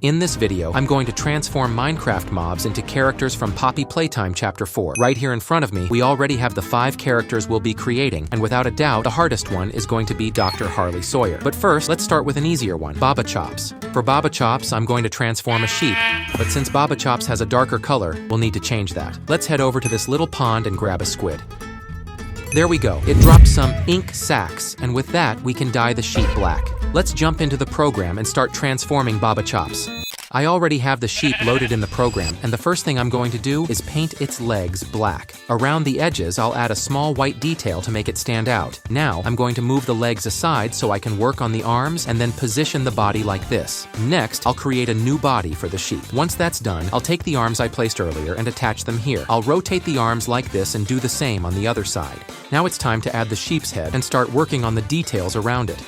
In this video, I'm going to transform Minecraft mobs into characters from Poppy Playtime Chapter 4. Right here in front of me, we already have the 5 characters we'll be creating, and without a doubt, the hardest one is going to be Dr. Harley Sawyer. But first, let's start with an easier one, Baba Chops. For Baba Chops, I'm going to transform a sheep, but since Baba Chops has a darker color, we'll need to change that. Let's head over to this little pond and grab a squid. There we go. It dropped some ink sacs, and with that, we can dye the sheep black. Let's jump into the program and start transforming Baba Chops. I already have the sheep loaded in the program, and the first thing I'm going to do is paint its legs black. Around the edges, I'll add a small white detail to make it stand out. Now, I'm going to move the legs aside so I can work on the arms and then position the body like this. Next, I'll create a new body for the sheep. Once that's done, I'll take the arms I placed earlier and attach them here. I'll rotate the arms like this and do the same on the other side. Now it's time to add the sheep's head and start working on the details around it.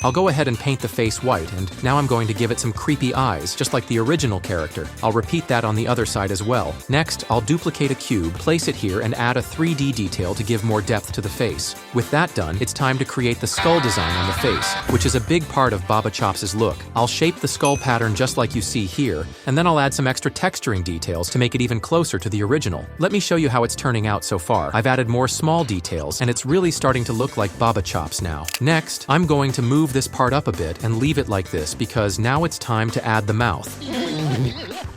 I'll go ahead and paint the face white, and now I'm going to give it some creepy eyes, just like the original character. I'll repeat that on the other side as well. Next, I'll duplicate a cube, place it here, and add a 3D detail to give more depth to the face. With that done, it's time to create the skull design on the face, which is a big part of Baba Chops' look. I'll shape the skull pattern just like you see here, and then I'll add some extra texturing details to make it even closer to the original. Let me show you how it's turning out so far. I've added more small details, and it's really starting to look like Baba Chops now. Next, I'm going to move this part up a bit and leave it like this because now it's time to add the mouth.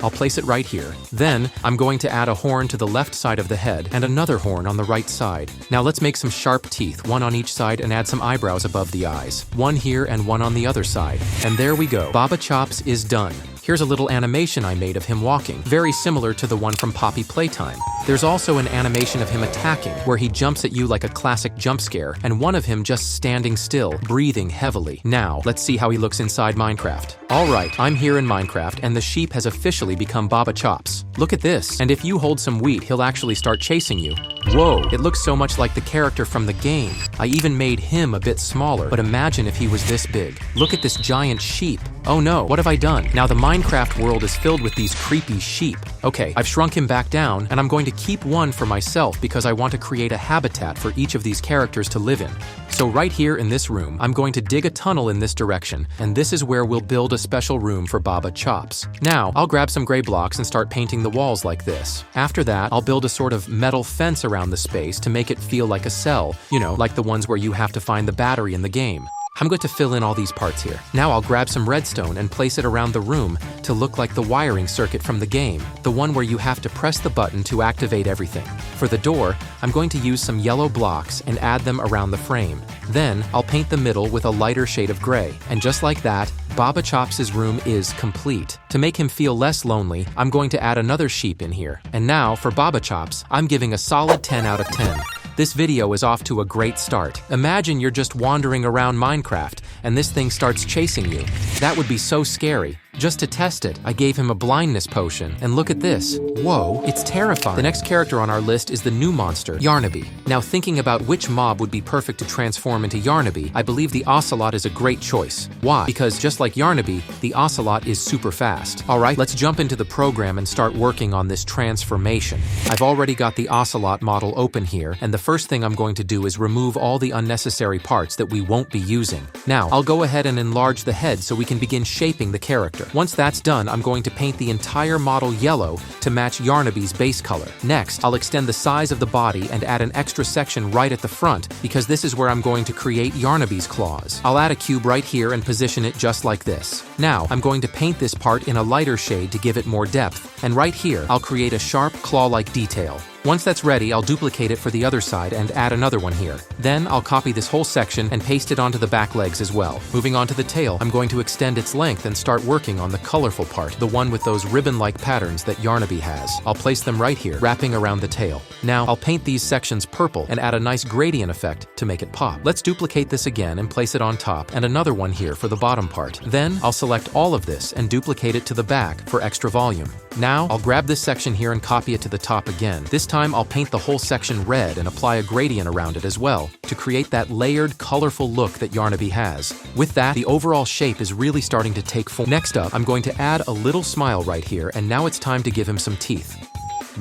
I'll place it right here. Then, I'm going to add a horn to the left side of the head and another horn on the right side. Now let's make some sharp teeth, one on each side, and add some eyebrows above the eyes. One here and one on the other side. And there we go. Baba Chops is done. Here's a little animation I made of him walking, very similar to the one from Poppy Playtime. There's also an animation of him attacking, where he jumps at you like a classic jump scare, and one of him just standing still, breathing heavily. Now, let's see how he looks inside Minecraft. Alright, I'm here in Minecraft, and the sheep has officially become Baba Chops. Look at this, and if you hold some wheat, he'll actually start chasing you. Whoa, it looks so much like the character from the game. I even made him a bit smaller, but imagine if he was this big. Look at this giant sheep. Oh no, what have I done? Now the Minecraft world is filled with these creepy sheep. Okay, I've shrunk him back down, and I'm going to keep one for myself because I want to create a habitat for each of these characters to live in. So right here in this room, I'm going to dig a tunnel in this direction, and this is where we'll build a special room for Baba Chops. Now, I'll grab some gray blocks and start painting the walls like this. After that, I'll build a sort of metal fence around the space to make it feel like a cell, you know, like the ones where you have to find the battery in the game. I'm going to fill in all these parts here. Now I'll grab some redstone and place it around the room to look like the wiring circuit from the game, the one where you have to press the button to activate everything. For the door, I'm going to use some yellow blocks and add them around the frame. Then, I'll paint the middle with a lighter shade of gray. And just like that, Baba Chops' room is complete. To make him feel less lonely, I'm going to add another sheep in here. And now, for Baba Chops, I'm giving a solid 10 out of 10. This video is off to a great start. Imagine you're just wandering around Minecraft, and this thing starts chasing you. That would be so scary. Just to test it, I gave him a blindness potion, and look at this. Whoa, it's terrifying. The next character on our list is the new monster, Yarnaby. Now thinking about which mob would be perfect to transform into Yarnaby, I believe the ocelot is a great choice. Why? Because just like Yarnaby, the ocelot is super fast. Alright, let's jump into the program and start working on this transformation. I've already got the ocelot model open here, and the first thing I'm going to do is remove all the unnecessary parts that we won't be using. Now, I'll go ahead and enlarge the head so we can begin shaping the character. Once that's done, I'm going to paint the entire model yellow to match Yarnaby's base color. Next, I'll extend the size of the body and add an extra section right at the front because this is where I'm going to create Yarnaby's claws. I'll add a cube right here and position it just like this. Now, I'm going to paint this part in a lighter shade to give it more depth, and right here, I'll create a sharp claw-like detail. Once that's ready, I'll duplicate it for the other side and add another one here. Then, I'll copy this whole section and paste it onto the back legs as well. Moving on to the tail, I'm going to extend its length and start working on the colorful part, the one with those ribbon-like patterns that Yarnaby has. I'll place them right here, wrapping around the tail. Now, I'll paint these sections purple and add a nice gradient effect to make it pop. Let's duplicate this again and place it on top, and another one here for the bottom part. Then, I'll select all of this and duplicate it to the back for extra volume. Now, I'll grab this section here and copy it to the top again. This time, I'll paint the whole section red and apply a gradient around it as well to create that layered, colorful look that Yarnaby has. With that, the overall shape is really starting to take form. Next up, I'm going to add a little smile right here, and now it's time to give him some teeth.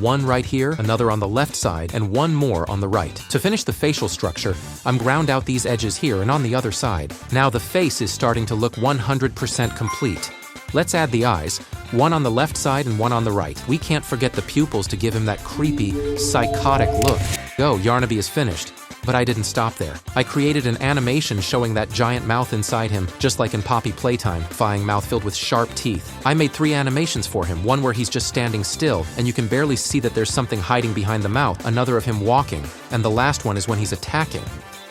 One right here, another on the left side, and one more on the right. To finish the facial structure, I'm ground out these edges here and on the other side. Now the face is starting to look 100% complete. Let's add the eyes, one on the left side and one on the right. We can't forget the pupils to give him that creepy, psychotic look. Oh, Yarnaby is finished. But I didn't stop there. I created an animation showing that giant mouth inside him, just like in Poppy Playtime, fying mouth filled with sharp teeth. I made 3 animations for him, one where he's just standing still, and you can barely see that there's something hiding behind the mouth, another of him walking, and the last one is when he's attacking,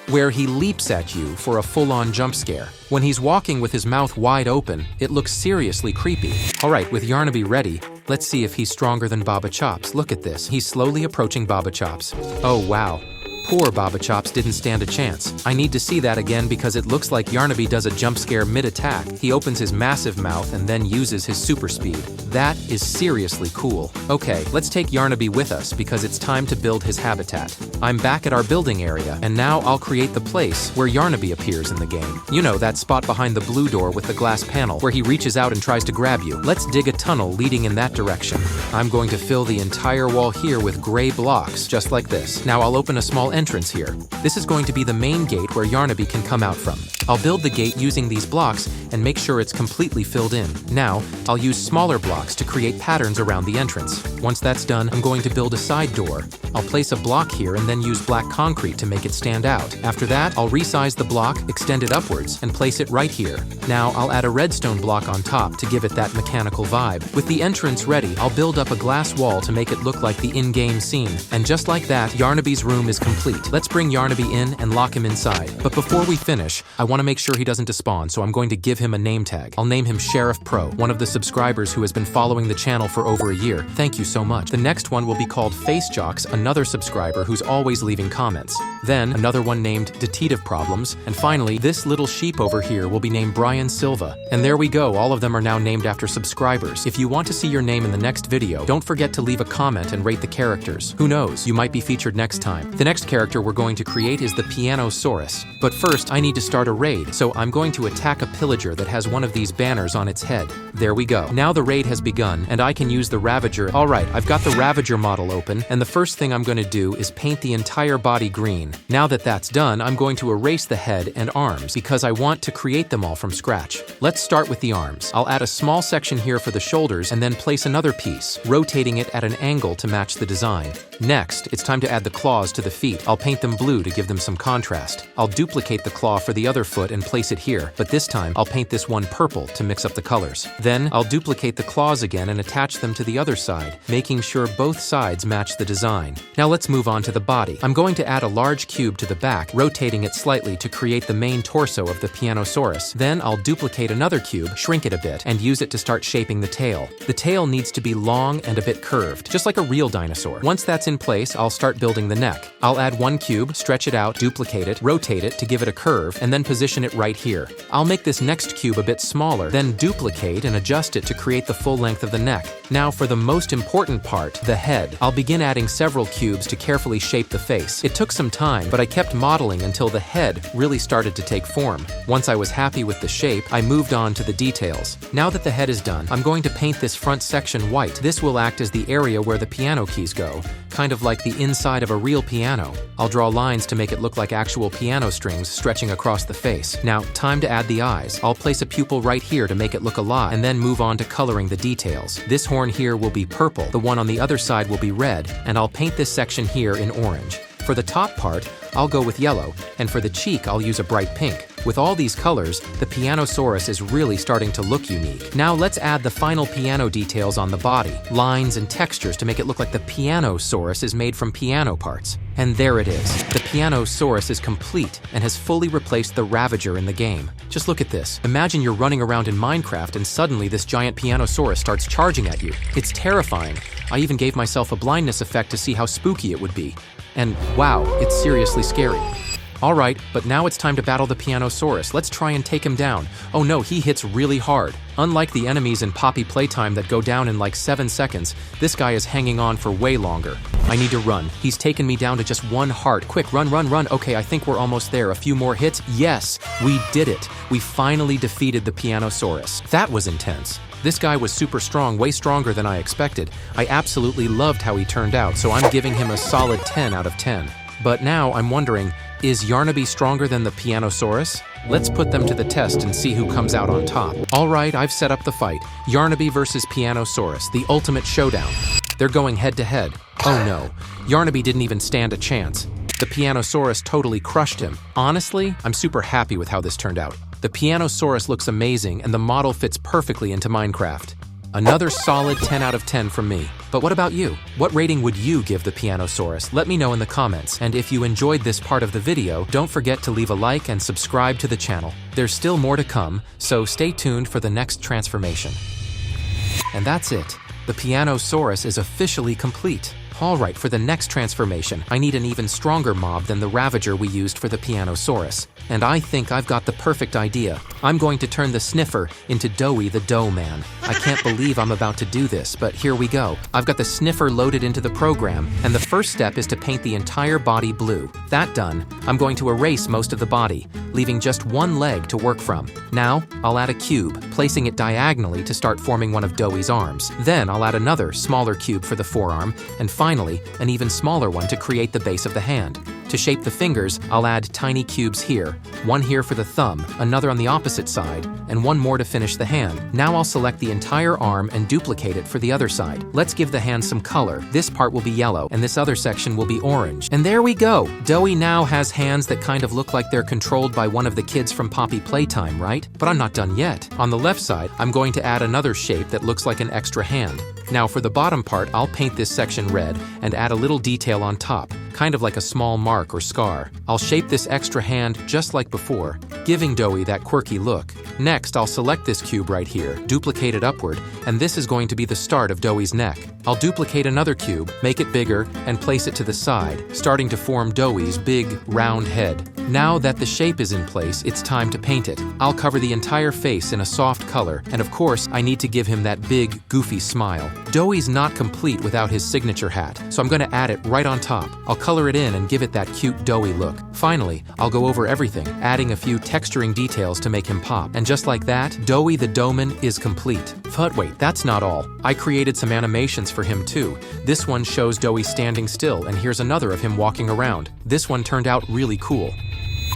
where he leaps at you for a full-on jump scare. When he's walking with his mouth wide open, it looks seriously creepy. Alright, with Yarnaby ready, let's see if he's stronger than Baba Chops. Look at this, he's slowly approaching Baba Chops. Oh wow. Poor Baba Chops didn't stand a chance. I need to see that again because it looks like Yarnaby does a jump scare mid-attack. He opens his massive mouth and then uses his super speed. That is seriously cool. Okay, let's take Yarnaby with us because it's time to build his habitat. I'm back at our building area, and now I'll create the place where Yarnaby appears in the game. You know, that spot behind the blue door with the glass panel where he reaches out and tries to grab you. Let's dig a tunnel leading in that direction. I'm going to fill the entire wall here with gray blocks, just like this. Now I'll open a small entrance here. This is going to be the main gate where Yarnaby can come out from. I'll build the gate using these blocks and make sure it's completely filled in. Now, I'll use smaller blocks to create patterns around the entrance. Once that's done, I'm going to build a side door. I'll place a block here and then use black concrete to make it stand out. After that, I'll resize the block, extend it upwards, and place it right here. Now, I'll add a redstone block on top to give it that mechanical vibe. With the entrance ready, I'll build up a glass wall to make it look like the in-game scene. And just like that, Yarnaby's room is complete. Let's bring Yarnaby in and lock him inside. But before we finish, I want to make sure he doesn't despawn, so I'm going to give him a name tag. I'll name him Sheriff Pro, one of the subscribers who has been following the channel for over a year. Thank you so much. The next one will be called Face Jocks, another subscriber who's always leaving comments. Then, another one named Detative Problems. And finally, this little sheep over here will be named Brian Silva. And there we go, all of them are now named after subscribers. If you want to see your name in the next video, don't forget to leave a comment and rate the characters. Who knows, you might be featured next time. The next character we're going to create is the Pianosaurus. But first, I need to start a raid, so I'm going to attack a pillager that has one of these banners on its head. There we go. Now the raid has begun, and I can use the Ravager. Alright, I've got the Ravager model open, and the first thing I'm going to do is paint the entire body green. Now that that's done, I'm going to erase the head and arms, because I want to create them all from scratch. Let's start with the arms. I'll add a small section here for the shoulders, and then place another piece, rotating it at an angle to match the design. Next, it's time to add the claws to the feet. I'll paint them blue to give them some contrast. I'll duplicate the claw for the other foot and place it here, but this time I'll paint this one purple to mix up the colors. Then I'll duplicate the claws again and attach them to the other side, making sure both sides match the design. Now let's move on to the body. I'm going to add a large cube to the back, rotating it slightly to create the main torso of the Pianosaurus. Then I'll duplicate another cube, shrink it a bit, and use it to start shaping the tail. The tail needs to be long and a bit curved, just like a real dinosaur. Once that's in place, I'll start building the neck. I'll add one cube, stretch it out, duplicate it, rotate it to give it a curve, and then position it right here. I'll make this next cube a bit smaller, then duplicate and adjust it to create the full length of the neck. Now for the most important part, the head. I'll begin adding several cubes to carefully shape the face. It took some time, but I kept modeling until the head really started to take form. Once I was happy with the shape, I moved on to the details. Now that the head is done, I'm going to paint this front section white. This will act as the area where the piano keys go, kind of like the inside of a real piano. I'll draw lines to make it look like actual piano strings stretching across the face. Now, time to add the eyes. I'll place a pupil right here to make it look alive, and then move on to coloring the details. This horn here will be purple, the one on the other side will be red, and I'll paint this section here in orange. For the top part, I'll go with yellow, and for the cheek, I'll use a bright pink. With all these colors, the Pianosaurus is really starting to look unique. Now let's add the final piano details on the body, lines and textures to make it look like the Pianosaurus is made from piano parts. And there it is. The Pianosaurus is complete and has fully replaced the Ravager in the game. Just look at this. Imagine you're running around in Minecraft and suddenly this giant Pianosaurus starts charging at you. It's terrifying. I even gave myself a blindness effect to see how spooky it would be. And wow, it's seriously scary. Alright, but now it's time to battle the Pianosaurus. Let's try and take him down. Oh no, he hits really hard. Unlike the enemies in Poppy Playtime that go down in like 7 seconds, this guy is hanging on for way longer. I need to run. He's taken me down to just 1 heart. Quick, run, run, run. Okay, I think we're almost there. A few more hits. Yes, we did it. We finally defeated the Pianosaurus. That was intense. This guy was super strong, way stronger than I expected. I absolutely loved how he turned out, so I'm giving him a solid 10 out of 10. But now I'm wondering, is Yarnaby stronger than the Pianosaurus? Let's put them to the test and see who comes out on top. Alright, I've set up the fight. Yarnaby versus Pianosaurus, the ultimate showdown. They're going head to head. Oh no, Yarnaby didn't even stand a chance. The Pianosaurus totally crushed him. Honestly, I'm super happy with how this turned out. The Pianosaurus looks amazing and the model fits perfectly into Minecraft. Another solid 10 out of 10 from me. But what about you? What rating would you give the Pianosaurus? Let me know in the comments. And if you enjoyed this part of the video, don't forget to leave a like and subscribe to the channel. There's still more to come, so stay tuned for the next transformation. And that's it. The Pianosaurus is officially complete. Alright, for the next transformation, I need an even stronger mob than the Ravager we used for the Pianosaurus. And I think I've got the perfect idea. I'm going to turn the Sniffer into Doughy the Dough Man. I can't believe I'm about to do this, but here we go. I've got the Sniffer loaded into the program, and the first step is to paint the entire body blue. That done, I'm going to erase most of the body, leaving just one leg to work from. Now, I'll add a cube, placing it diagonally to start forming one of Doughy's arms. Then I'll add another, smaller cube for the forearm, and finally, an even smaller one to create the base of the hand. To shape the fingers, I'll add tiny cubes here, one here for the thumb, another on the opposite side, and one more to finish the hand. Now I'll select the entire arm and duplicate it for the other side. Let's give the hand some color. This part will be yellow, and this other section will be orange. And there we go! Doughy now has hands that kind of look like they're controlled by one of the kids from Poppy Playtime, right? But I'm not done yet. On the left side, I'm going to add another shape that looks like an extra hand. Now for the bottom part, I'll paint this section red and add a little detail on top, kind of like a small mark or scar. I'll shape this extra hand just like before, giving Doughy that quirky look. Next, I'll select this cube right here, duplicate it upward, and this is going to be the start of Doughy's neck. I'll duplicate another cube, make it bigger, and place it to the side, starting to form Doughy's big, round head. Now that the shape is in place, it's time to paint it. I'll cover the entire face in a soft color, and of course, I need to give him that big, goofy smile. Doughy's not complete without his signature hat, so I'm going to add it right on top. I'll color it in and give it that cute Doughy look. Finally, I'll go over everything, adding a few texturing details to make him pop. And just like that, Doughy the Doughman is complete. But wait, that's not all. I created some animations for him too. This one shows Doughy standing still, and here's another of him walking around. This one turned out really cool.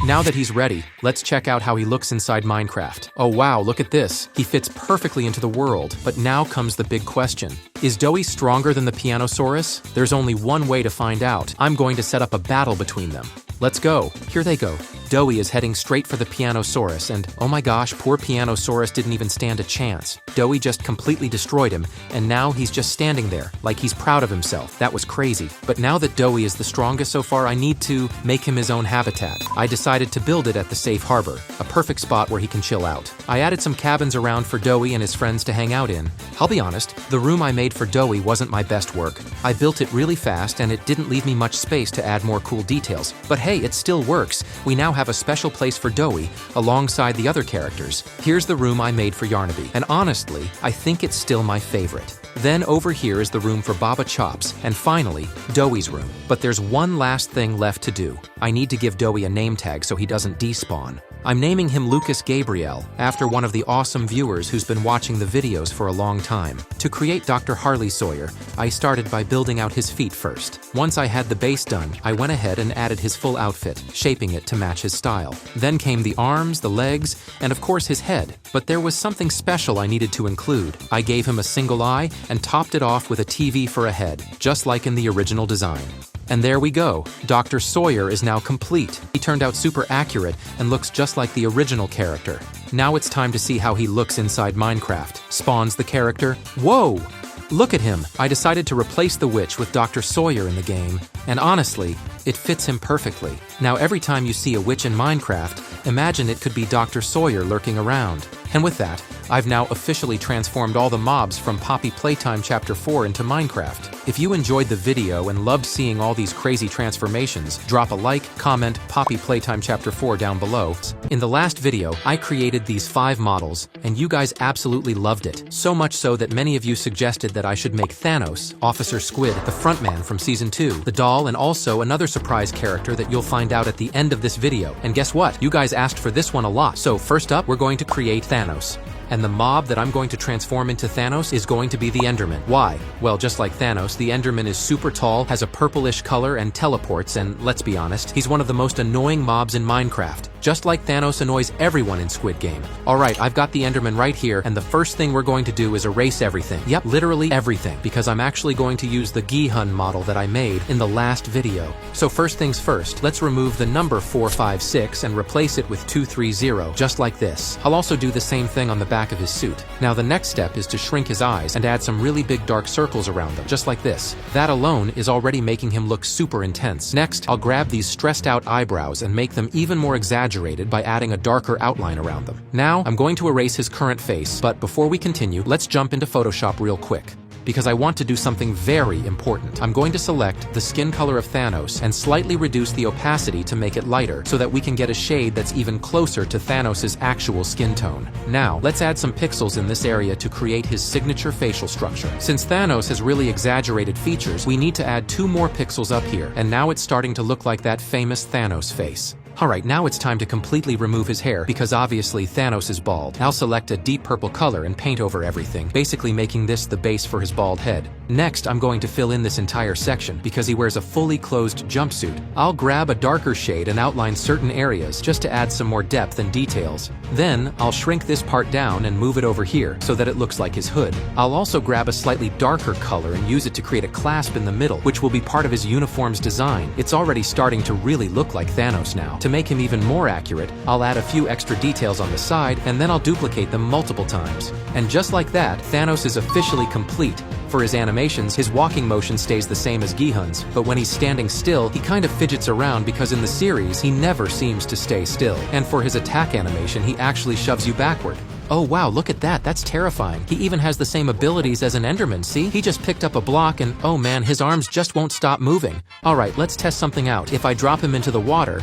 Now that he's ready, let's check out how he looks inside Minecraft. Oh wow, look at this. He fits perfectly into the world. But now comes the big question. Is Doughy stronger than the Pianosaurus? There's only one way to find out. I'm going to set up a battle between them. Let's go. Here they go. Doughy is heading straight for the Pianosaurus, and oh my gosh, poor Pianosaurus didn't even stand a chance. Doughy just completely destroyed him, and now he's just standing there, like he's proud of himself. That was crazy. But now that Doughy is the strongest so far, I need to make him his own habitat. I decided to build it at the safe harbor, a perfect spot where he can chill out. I added some cabins around for Doughy and his friends to hang out in. I'll be honest, the room I made for Doughy wasn't my best work. I built it really fast, and it didn't leave me much space to add more cool details. But hey, it still works. We now have a special place for Doughy alongside the other characters. Here's the room I made for Yarnaby, and honestly, I think it's still my favorite. Then over here is the room for Baba Chops, and finally, Doughy's room. But there's one last thing left to do. I need to give Doughy a name tag so he doesn't despawn. I'm naming him Lucas Gabriel, after one of the awesome viewers who's been watching the videos for a long time. To create Dr. Harley Sawyer, I started by building out his feet first. Once I had the base done, I went ahead and added his full outfit, shaping it to match his style. Then came the arms, the legs, and of course his head. But there was something special I needed to include. I gave him a single eye and topped it off with a TV for a head, just like in the original design. And there we go. Dr. Sawyer is now complete. He turned out super accurate and looks just like the original character. Now it's time to see how he looks inside Minecraft. Spawns the character. Whoa! Look at him. I decided to replace the witch with Dr. Sawyer in the game, and honestly, it fits him perfectly. Now every time you see a witch in Minecraft, imagine it could be Dr. Sawyer lurking around. And with that, I've now officially transformed all the mobs from Poppy Playtime Chapter 4 into Minecraft. If you enjoyed the video and loved seeing all these crazy transformations, drop a like, comment, Poppy Playtime Chapter 4 down below. In the last video, I created these 5 models, and you guys absolutely loved it. So much so that many of you suggested that I should make Thanos, Officer Squid, the frontman from Season 2, the doll, and also another surprise character that you'll find out at the end of this video. And guess what? You guys asked for this one a lot. So first up, we're going to create Thanos. And the mob that I'm going to transform into Thanos is going to be the Enderman. Why? Well, just like Thanos, the Enderman is super tall, has a purplish color, and teleports, and let's be honest, he's one of the most annoying mobs in Minecraft. Just like Thanos annoys everyone in Squid Game. Alright, I've got the Enderman right here, and the first thing we're going to do is erase everything. Yep, literally everything, because I'm actually going to use the Gihun model that I made in the last video. So first things first, let's remove the number 456 and replace it with 230, just like this. I'll also do the same thing on the back of his suit. Now the next step is to shrink his eyes and add some really big dark circles around them, just like this. That alone is already making him look super intense. Next, I'll grab these stressed out eyebrows and make them even more exaggerated by adding a darker outline around them. Now, I'm going to erase his current face, but before we continue, let's jump into Photoshop real quick, because I want to do something very important. I'm going to select the skin color of Thanos and slightly reduce the opacity to make it lighter so that we can get a shade that's even closer to Thanos' actual skin tone. Now, let's add some pixels in this area to create his signature facial structure. Since Thanos has really exaggerated features, we need to add 2 more pixels up here, and now it's starting to look like that famous Thanos face. Alright, now it's time to completely remove his hair, because obviously Thanos is bald. I'll select a deep purple color and paint over everything, basically making this the base for his bald head. Next, I'm going to fill in this entire section, because he wears a fully closed jumpsuit. I'll grab a darker shade and outline certain areas, just to add some more depth and details. Then, I'll shrink this part down and move it over here, so that it looks like his hood. I'll also grab a slightly darker color and use it to create a clasp in the middle, which will be part of his uniform's design. It's already starting to really look like Thanos now. To make him even more accurate, I'll add a few extra details on the side, and then I'll duplicate them multiple times. And just like that, Thanos is officially complete. For his animations, his walking motion stays the same as Gihun's, but when he's standing still, he kind of fidgets around because in the series, he never seems to stay still. And for his attack animation, he actually shoves you backward. Oh wow, look at that, that's terrifying. He even has the same abilities as an Enderman, see? He just picked up a block and oh man, his arms just won't stop moving. Alright, let's test something out. If I drop him into the water,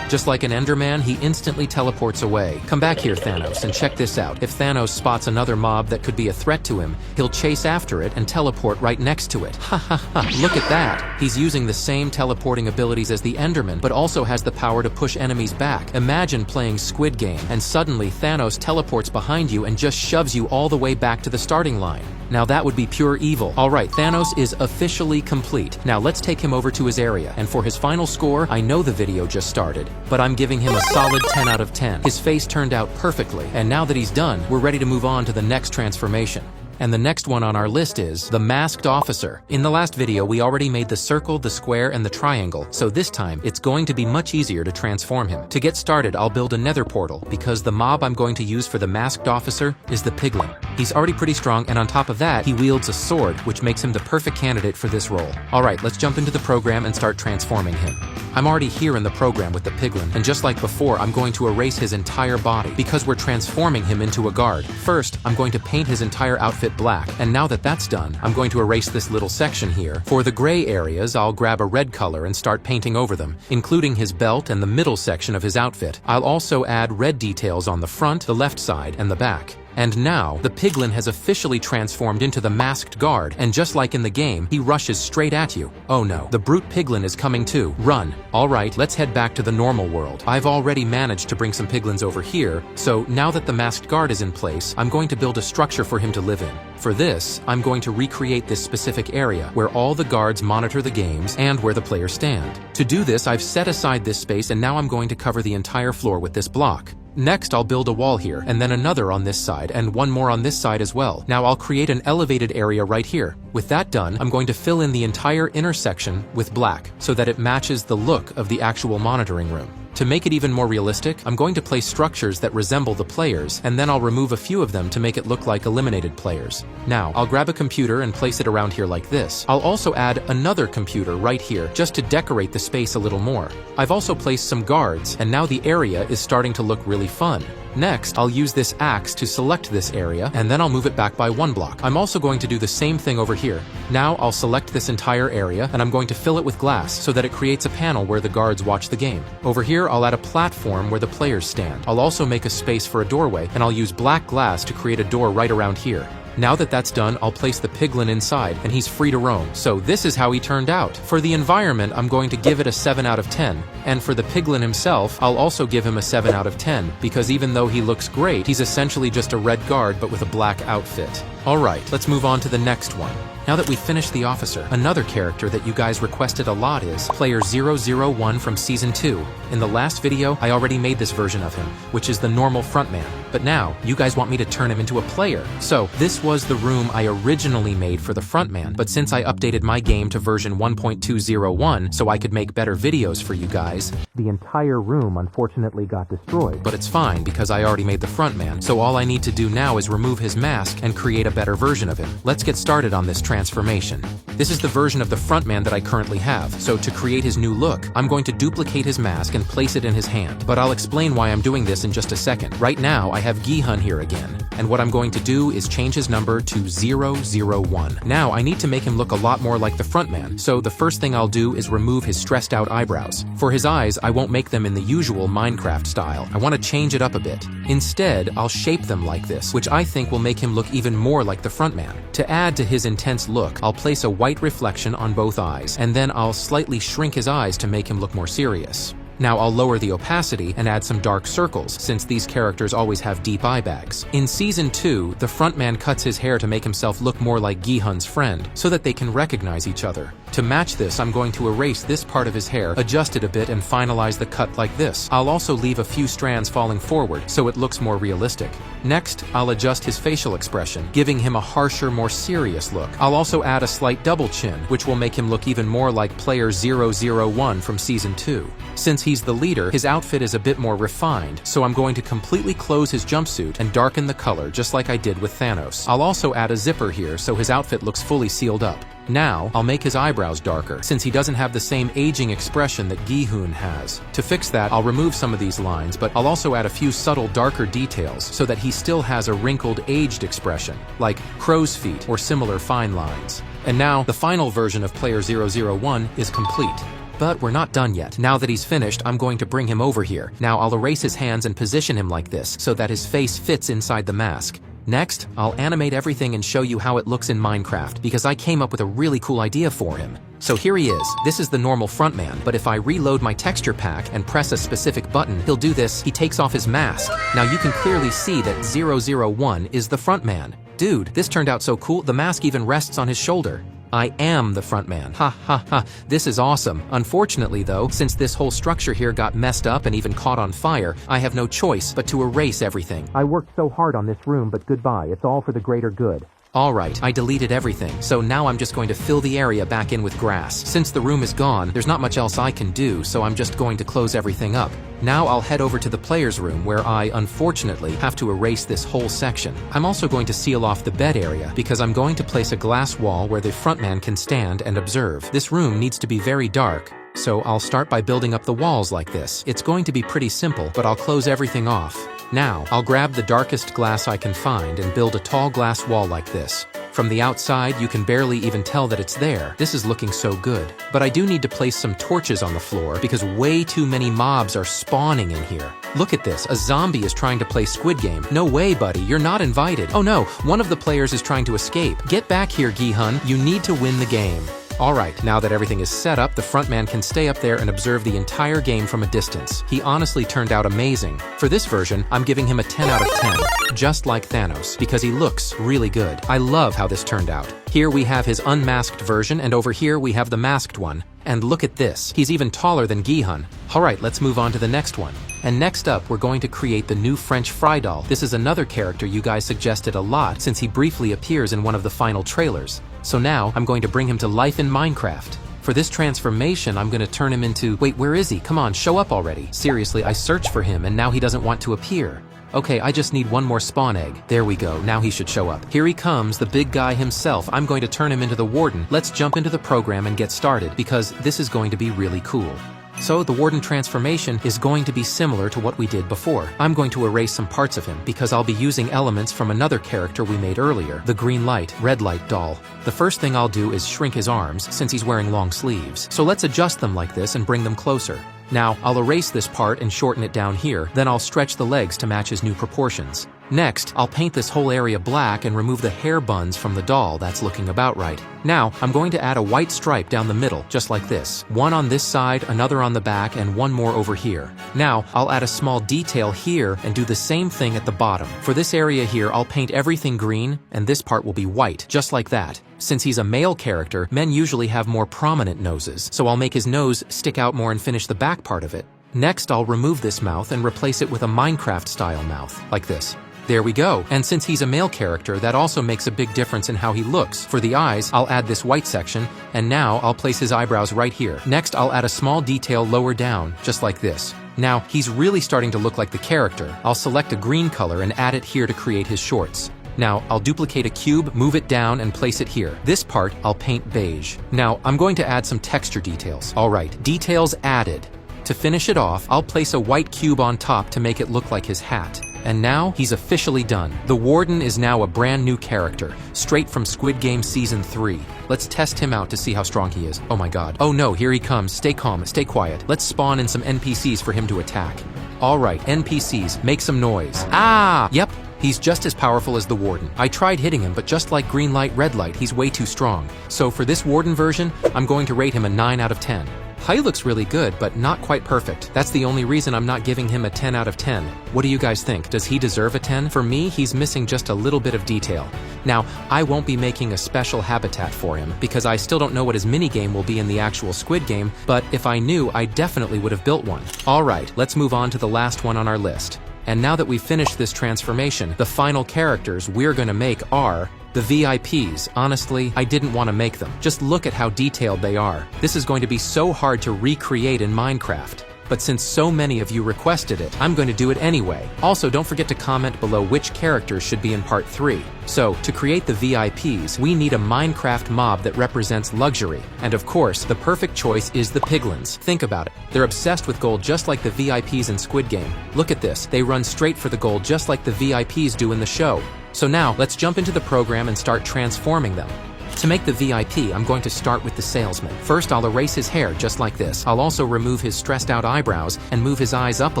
just like an Enderman, he instantly teleports away. Come back here, Thanos, and check this out. If Thanos spots another mob that could be a threat to him, he'll chase after it and teleport right next to it. Ha ha ha, look at that! He's using the same teleporting abilities as the Enderman, but also has the power to push enemies back. Imagine playing Squid Game, and suddenly Thanos teleports behind you and just shoves you all the way back to the starting line. Now that would be pure evil. Alright, Thanos is officially complete. Now let's take him over to his area, and for his final score, I know the video just started, but I'm giving him a solid 10 out of 10. His face turned out perfectly, and now that he's done, we're ready to move on to the next transformation. And the next one on our list is the Masked Officer. In the last video, we already made the circle, the square, and the triangle, so this time, it's going to be much easier to transform him. To get started, I'll build a nether portal, because the mob I'm going to use for the Masked Officer is the Piglin. He's already pretty strong, and on top of that, he wields a sword, which makes him the perfect candidate for this role. Alright, let's jump into the program and start transforming him. I'm already here in the program with the Piglin, and just like before, I'm going to erase his entire body, because we're transforming him into a guard. First, I'm going to paint his entire outfit black, and now that that's done, I'm going to erase this little section here. For the gray areas, I'll grab a red color and start painting over them, including his belt and the middle section of his outfit. I'll also add red details on the front, the left side, and the back. And now, the Piglin has officially transformed into the Masked Guard, and just like in the game, he rushes straight at you. Oh no, the brute Piglin is coming too. Run. Alright, let's head back to the normal world. I've already managed to bring some Piglins over here, so now that the Masked Guard is in place, I'm going to build a structure for him to live in. For this, I'm going to recreate this specific area, where all the guards monitor the games and where the players stand. To do this, I've set aside this space, and now I'm going to cover the entire floor with this block. Next, I'll build a wall here, and then another on this side, and one more on this side as well. Now I'll create an elevated area right here. With that done, I'm going to fill in the entire intersection with black, so that it matches the look of the actual monitoring room. To make it even more realistic, I'm going to place structures that resemble the players, and then I'll remove a few of them to make it look like eliminated players. Now, I'll grab a computer and place it around here like this. I'll also add another computer right here, just to decorate the space a little more. I've also placed some guards, and now the area is starting to look really fun. Next, I'll use this axe to select this area, and then I'll move it back by one block. I'm also going to do the same thing over here. Now, I'll select this entire area, and I'm going to fill it with glass so that it creates a panel where the guards watch the game. Over here, I'll add a platform where the players stand. I'll also make a space for a doorway, and I'll use black glass to create a door right around here. Now that that's done, I'll place the piglin inside and he's free to roam. So this is how he turned out. For the environment, I'm going to give it a 7 out of 10. And for the piglin himself, I'll also give him a 7 out of 10, because even though he looks great, he's essentially just a red guard but with a black outfit. Alright, let's move on to the next one. Now that we've finished the officer, another character that you guys requested a lot is Player 001 from Season 2. In the last video, I already made this version of him, which is the normal frontman. But now, you guys want me to turn him into a player. So, this was the room I originally made for the frontman, but since I updated my game to version 1.201 so I could make better videos for you guys, the entire room unfortunately got destroyed. But it's fine because I already made the frontman, so all I need to do now is remove his mask and create a better version of him. Let's get started on this transformation. This is the version of the frontman that I currently have, so to create his new look, I'm going to duplicate his mask and place it in his hand. But I'll explain why I'm doing this in just a second. Right now, I have Gihun here again, and what I'm going to do is change his number to 001. Now, I need to make him look a lot more like the frontman, so the first thing I'll do is remove his stressed out eyebrows. For his eyes, I won't make them in the usual Minecraft style. I want to change it up a bit. Instead, I'll shape them like this, which I think will make him look even more like the frontman. To add to his intense look, I'll place a white reflection on both eyes, and then I'll slightly shrink his eyes to make him look more serious. Now I'll lower the opacity and add some dark circles, since these characters always have deep eye bags. In Season 2, the frontman cuts his hair to make himself look more like Gihun's friend, so that they can recognize each other. To match this, I'm going to erase this part of his hair, adjust it a bit, and finalize the cut like this. I'll also leave a few strands falling forward, so it looks more realistic. Next, I'll adjust his facial expression, giving him a harsher, more serious look. I'll also add a slight double chin, which will make him look even more like Player 001 from Season 2. Since he's the leader, his outfit is a bit more refined, so I'm going to completely close his jumpsuit and darken the color just like I did with Thanos. I'll also add a zipper here so his outfit looks fully sealed up. Now, I'll make his eyebrows darker, since he doesn't have the same aging expression that Gihun has. To fix that, I'll remove some of these lines, but I'll also add a few subtle darker details so that he still has a wrinkled, aged expression, like crow's feet or similar fine lines. And now, the final version of Player 001 is complete. But we're not done yet. Now that he's finished, I'm going to bring him over here. Now I'll erase his hands and position him like this, so that his face fits inside the mask. Next, I'll animate everything and show you how it looks in Minecraft, because I came up with a really cool idea for him. So here he is. This is the normal frontman, but if I reload my texture pack and press a specific button, he'll do this. He takes off his mask. Now you can clearly see that 001 is the frontman. Dude, this turned out so cool, the mask even rests on his shoulder. I am the frontman. Ha ha ha, this is awesome. Unfortunately though, since this whole structure here got messed up and even caught on fire, I have no choice but to erase everything. I worked so hard on this room, but goodbye, it's all for the greater good. Alright, I deleted everything, so now I'm just going to fill the area back in with grass. Since the room is gone, there's not much else I can do, so I'm just going to close everything up. Now I'll head over to the player's room, where I, unfortunately, have to erase this whole section. I'm also going to seal off the bed area, because I'm going to place a glass wall where the frontman can stand and observe. This room needs to be very dark, so I'll start by building up the walls like this. It's going to be pretty simple, but I'll close everything off. Now, I'll grab the darkest glass I can find and build a tall glass wall like this. From the outside, you can barely even tell that it's there. This is looking so good. But I do need to place some torches on the floor because way too many mobs are spawning in here. Look at this, a zombie is trying to play Squid Game. No way, buddy, you're not invited. Oh no, one of the players is trying to escape. Get back here, Gihun, you need to win the game. Alright, now that everything is set up, the frontman can stay up there and observe the entire game from a distance. He honestly turned out amazing. For this version, I'm giving him a 10 out of 10, just like Thanos, because he looks really good. I love how this turned out. Here we have his unmasked version, and over here we have the masked one. And look at this, he's even taller than Gihun. Alright, let's move on to the next one. And next up, we're going to create the new French fry doll. This is another character you guys suggested a lot since he briefly appears in one of the final trailers. So now, I'm going to bring him to life in Minecraft. For this transformation, I'm going to turn him into... Wait, where is he? Come on, show up already. Seriously, I searched for him and now he doesn't want to appear. Okay, I just need one more spawn egg. There we go, now he should show up. Here he comes, the big guy himself. I'm going to turn him into the warden. Let's jump into the program and get started, because this is going to be really cool. So the warden transformation is going to be similar to what we did before. I'm going to erase some parts of him because I'll be using elements from another character we made earlier, the green light, red light doll. The first thing I'll do is shrink his arms since he's wearing long sleeves. So let's adjust them like this and bring them closer. Now, I'll erase this part and shorten it down here, then I'll stretch the legs to match his new proportions. Next, I'll paint this whole area black and remove the hair buns from the doll that's looking about right. Now, I'm going to add a white stripe down the middle, just like this. One on this side, another on the back, and one more over here. Now, I'll add a small detail here and do the same thing at the bottom. For this area here, I'll paint everything green, and this part will be white, just like that. Since he's a male character, men usually have more prominent noses, so I'll make his nose stick out more and finish the back part of it. Next, I'll remove this mouth and replace it with a Minecraft-style mouth, like this. There we go. And since he's a male character, that also makes a big difference in how he looks. For the eyes, I'll add this white section, and now I'll place his eyebrows right here. Next, I'll add a small detail lower down, just like this. Now, he's really starting to look like the character. I'll select a green color and add it here to create his shorts. Now, I'll duplicate a cube, move it down, and place it here. This part, I'll paint beige. Now, I'm going to add some texture details. Alright, details added. To finish it off, I'll place a white cube on top to make it look like his hat. And now, he's officially done. The Warden is now a brand new character, straight from Squid Game Season 3. Let's test him out to see how strong he is. Oh my god. Oh no, here he comes. Stay calm, stay quiet. Let's spawn in some NPCs for him to attack. Alright, NPCs, make some noise. Ah! Yep, he's just as powerful as the Warden. I tried hitting him, but just like green light, red light, he's way too strong. So for this Warden version, I'm going to rate him a 9 out of 10. He looks really good, but not quite perfect. That's the only reason I'm not giving him a 10 out of 10. What do you guys think? Does he deserve a 10? For me, he's missing just a little bit of detail. Now, I won't be making a special habitat for him, because I still don't know what his minigame will be in the actual Squid Game, but if I knew, I definitely would have built one. Alright, let's move on to the last one on our list. And now that we've finished this transformation, the final characters we're gonna make are the VIPs. Honestly, I didn't want to make them. Just look at how detailed they are. This is going to be so hard to recreate in Minecraft. But since so many of you requested it, I'm going to do it anyway. Also, don't forget to comment below which characters should be in part 3. So, to create the VIPs, we need a Minecraft mob that represents luxury. And of course, the perfect choice is the piglins. Think about it. They're obsessed with gold just like the VIPs in Squid Game. Look at this. They run straight for the gold just like the VIPs do in the show. So now, let's jump into the program and start transforming them. To make the VIP, I'm going to start with the salesman. First, I'll erase his hair just like this. I'll also remove his stressed out eyebrows and move his eyes up a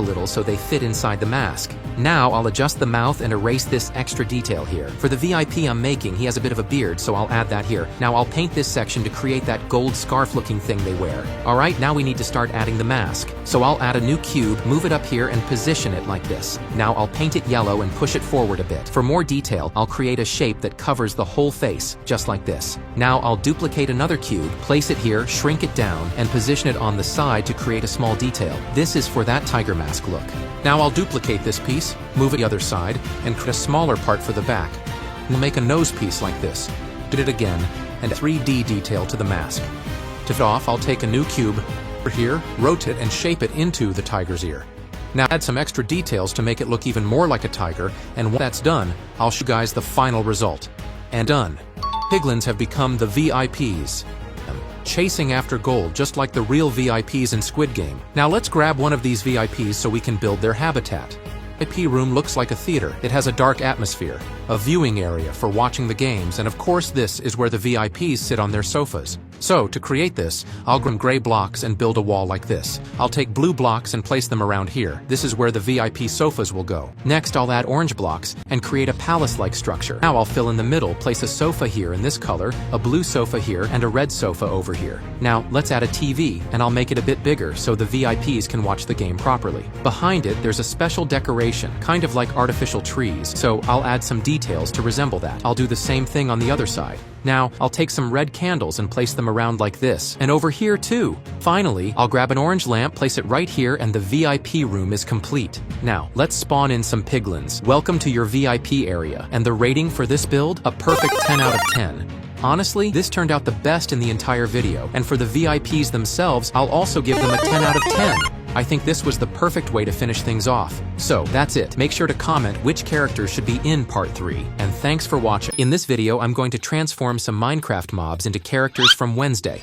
little so they fit inside the mask. Now, I'll adjust the mouth and erase this extra detail here. For the VIP I'm making, he has a bit of a beard, so I'll add that here. Now, I'll paint this section to create that gold scarf-looking thing they wear. Alright, now we need to start adding the mask. So I'll add a new cube, move it up here, and position it like this. Now, I'll paint it yellow and push it forward a bit. For more detail, I'll create a shape that covers the whole face, just like this. Now I'll duplicate another cube, place it here, shrink it down, and position it on the side to create a small detail. This is for that tiger mask look. Now I'll duplicate this piece, move it the other side, and create a smaller part for the back. We'll make a nose piece like this. Did it again, and a 3D detail to the mask. To fit off, I'll take a new cube here, rotate and shape it into the tiger's ear. Now add some extra details to make it look even more like a tiger, and once that's done, I'll show you guys the final result. And done. Piglins have become the VIPs, chasing after gold just like the real VIPs in Squid Game. Now let's grab one of these VIPs so we can build their habitat. The VIP room looks like a theater. It has a dark atmosphere, a viewing area for watching the games, and of course this is where the VIPs sit on their sofas. So, to create this, I'll grab gray blocks and build a wall like this. I'll take blue blocks and place them around here. This is where the VIP sofas will go. Next, I'll add orange blocks and create a palace-like structure. Now I'll fill in the middle, place a sofa here in this color, a blue sofa here, and a red sofa over here. Now, let's add a TV, and I'll make it a bit bigger so the VIPs can watch the game properly. Behind it, there's a special decoration, kind of like artificial trees, so I'll add some details to resemble that. I'll do the same thing on the other side. Now, I'll take some red candles and place them around like this, and over here too. Finally, I'll grab an orange lamp, place it right here, and the VIP room is complete. Now, let's spawn in some piglins. Welcome to your VIP area, and the rating for this build? A perfect 10 out of 10. Honestly, this turned out the best in the entire video, and for the VIPs themselves, I'll also give them a 10 out of 10. I think this was the perfect way to finish things off. So, that's it. Make sure to comment which characters should be in Part 3, and thanks for watching. In this video, I'm going to transform some Minecraft mobs into characters from Wednesday.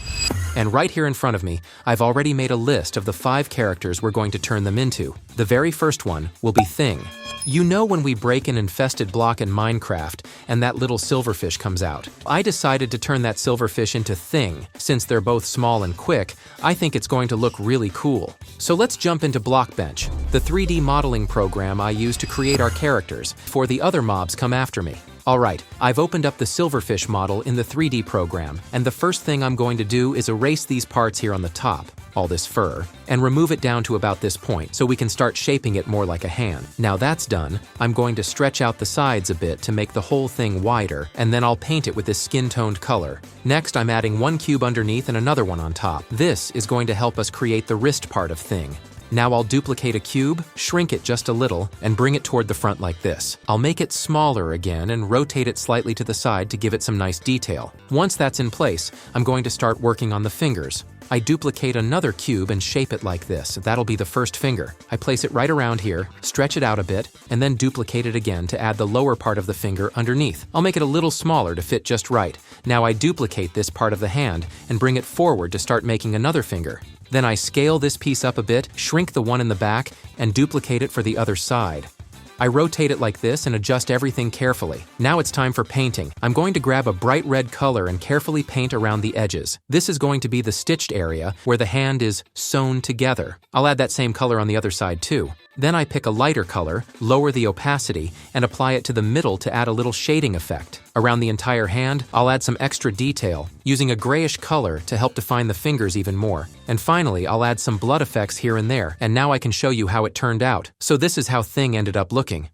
And right here in front of me, I've already made a list of the 5 characters we're going to turn them into. The very first one will be Thing. You know when we break an infested block in Minecraft and that little silverfish comes out. I decided to turn that silverfish into Thing. Since they're both small and quick, I think it's going to look really cool. So let's jump into Blockbench, the 3D modeling program I use to create our characters before the other mobs come after me. Alright, I've opened up the silverfish model in the 3D program, and the first thing I'm going to do is erase these parts here on the top, all this fur, and remove it down to about this point so we can start shaping it more like a hand. Now that's done, I'm going to stretch out the sides a bit to make the whole thing wider, and then I'll paint it with this skin-toned color. Next, I'm adding one cube underneath and another one on top. This is going to help us create the wrist part of Thing. Now I'll duplicate a cube, shrink it just a little, and bring it toward the front like this. I'll make it smaller again and rotate it slightly to the side to give it some nice detail. Once that's in place, I'm going to start working on the fingers. I duplicate another cube and shape it like this. That'll be the first finger. I place it right around here, stretch it out a bit, and then duplicate it again to add the lower part of the finger underneath. I'll make it a little smaller to fit just right. Now I duplicate this part of the hand and bring it forward to start making another finger. Then I scale this piece up a bit, shrink the one in the back, and duplicate it for the other side. I rotate it like this and adjust everything carefully. Now it's time for painting. I'm going to grab a bright red color and carefully paint around the edges. This is going to be the stitched area where the hand is sewn together. I'll add that same color on the other side too. Then I pick a lighter color, lower the opacity, and apply it to the middle to add a little shading effect. Around the entire hand, I'll add some extra detail, using a grayish color to help define the fingers even more. And finally, I'll add some blood effects here and there, and now I can show you how it turned out. So this is how Thing ended up looking.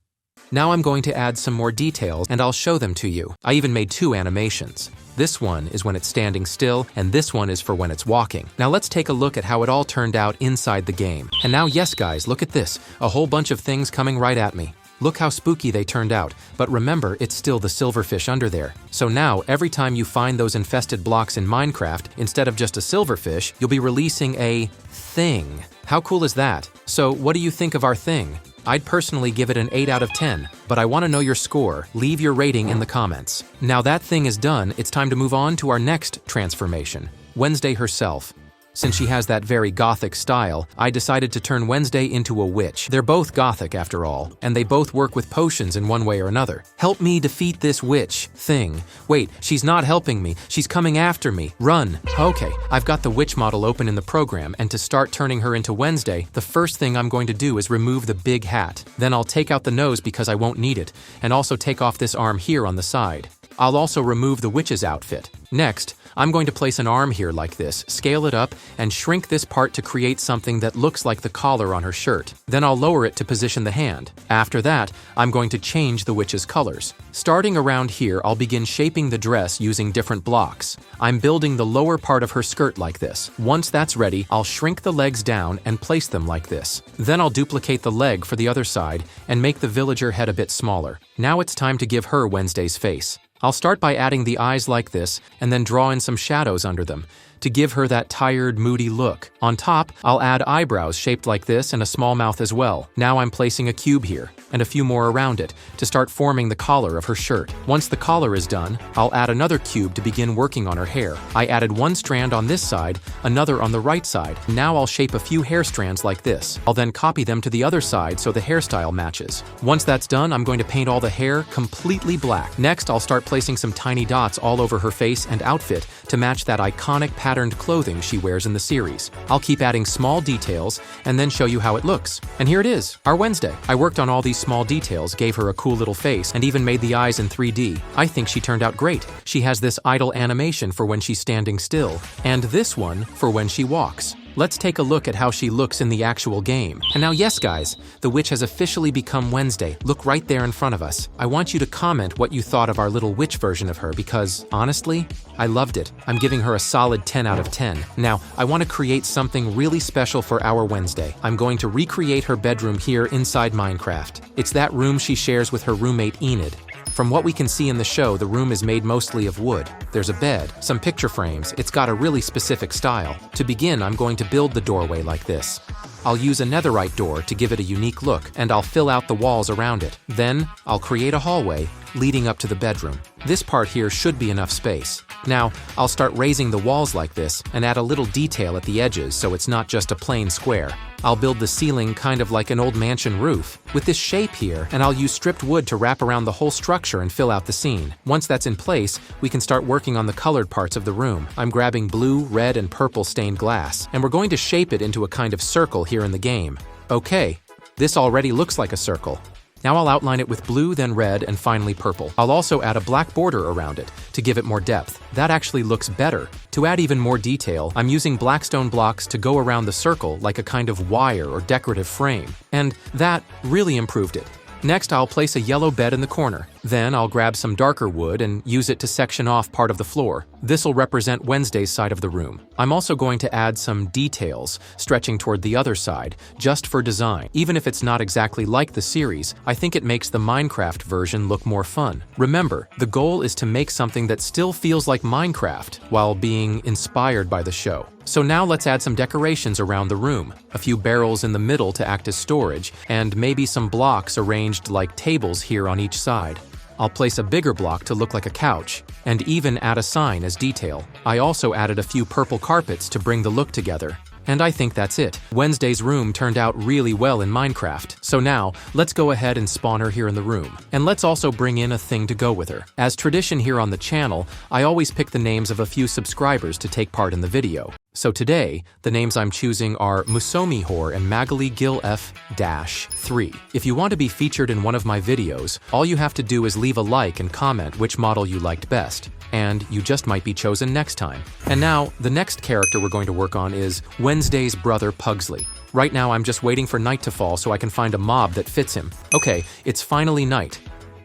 Now I'm going to add some more details, and I'll show them to you. I even made 2 animations. This one is when it's standing still, and this one is for when it's walking. Now let's take a look at how it all turned out inside the game. And now, yes guys, look at this. A whole bunch of things coming right at me. Look how spooky they turned out, but remember, it's still the silverfish under there. So now, every time you find those infested blocks in Minecraft, instead of just a silverfish, you'll be releasing a Thing. How cool is that? So what do you think of our Thing? I'd personally give it an 8 out of 10, but I want to know your score. Leave your rating in the comments. Now that Thing is done, it's time to move on to our next transformation, Wednesday herself. Since she has that very gothic style, I decided to turn Wednesday into a witch. They're both gothic after all, and they both work with potions in one way or another. Help me defeat this witch, Thing. Wait, she's not helping me. She's coming after me. Run. Okay, I've got the witch model open in the program, and to start turning her into Wednesday, the first thing I'm going to do is remove the big hat. Then I'll take out the nose because I won't need it, and also take off this arm here on the side. I'll also remove the witch's outfit. Next, I'm going to place an arm here like this, scale it up, and shrink this part to create something that looks like the collar on her shirt. Then I'll lower it to position the hand. After that, I'm going to change the witch's colors. Starting around here, I'll begin shaping the dress using different blocks. I'm building the lower part of her skirt like this. Once that's ready, I'll shrink the legs down and place them like this. Then I'll duplicate the leg for the other side and make the villager head a bit smaller. Now it's time to give her Wednesday's face. I'll start by adding the eyes like this and then draw in some shadows under them to give her that tired, moody look. On top, I'll add eyebrows shaped like this and a small mouth as well. Now I'm placing a cube here and a few more around it to start forming the collar of her shirt. Once the collar is done, I'll add another cube to begin working on her hair. I added one strand on this side, another on the right side. Now I'll shape a few hair strands like this. I'll then copy them to the other side so the hairstyle matches. Once that's done, I'm going to paint all the hair completely black. Next, I'll start placing some tiny dots all over her face and outfit to match that iconic patterned clothing she wears in the series. I'll keep adding small details and then show you how it looks. And here it is, our Wednesday. I worked on all these small details, gave her a cool little face, and even made the eyes in 3D. I think she turned out great. She has this idle animation for when she's standing still, and this one for when she walks. Let's take a look at how she looks in the actual game. And now, yes guys, the witch has officially become Wednesday. Look right there in front of us. I want you to comment what you thought of our little witch version of her because, honestly, I loved it. I'm giving her a solid 10 out of 10. Now, I want to create something really special for our Wednesday. I'm going to recreate her bedroom here inside Minecraft. It's that room she shares with her roommate Enid. From what we can see in the show, the room is made mostly of wood. There's a bed, some picture frames. It's got a really specific style. To begin, I'm going to build the doorway like this. I'll use a netherite door to give it a unique look, and I'll fill out the walls around it. Then, I'll create a hallway leading up to the bedroom. This part here should be enough space. Now, I'll start raising the walls like this and add a little detail at the edges so it's not just a plain square. I'll build the ceiling kind of like an old mansion roof, with this shape here, and I'll use stripped wood to wrap around the whole structure and fill out the scene. Once that's in place, we can start working on the colored parts of the room. I'm grabbing blue, red, and purple stained glass, and we're going to shape it into a kind of circle here in the game. Okay, this already looks like a circle. Now I'll outline it with blue, then red, and finally purple. I'll also add a black border around it to give it more depth. That actually looks better. To add even more detail, I'm using blackstone blocks to go around the circle like a kind of wire or decorative frame. And that really improved it. Next, I'll place a yellow bed in the corner. Then I'll grab some darker wood and use it to section off part of the floor. This'll represent Wednesday's side of the room. I'm also going to add some details, stretching toward the other side, just for design. Even if it's not exactly like the series, I think it makes the Minecraft version look more fun. Remember, the goal is to make something that still feels like Minecraft, while being inspired by the show. So now let's add some decorations around the room. A few barrels in the middle to act as storage, and maybe some blocks arranged like tables here on each side. I'll place a bigger block to look like a couch, and even add a sign as detail. I also added a few purple carpets to bring the look together. And I think that's it. Wednesday's room turned out really well in Minecraft. So now, let's go ahead and spawn her here in the room. And let's also bring in a thing to go with her. As tradition here on the channel, I always pick the names of a few subscribers to take part in the video. So today, the names I'm choosing are Musomihor and Magali Gil F-3. If you want to be featured in one of my videos, all you have to do is leave a like and comment which model you liked best. And you just might be chosen next time. And now, the next character we're going to work on is Wednesday's brother Pugsley. Right now, I'm just waiting for night to fall so I can find a mob that fits him. Okay, it's finally night.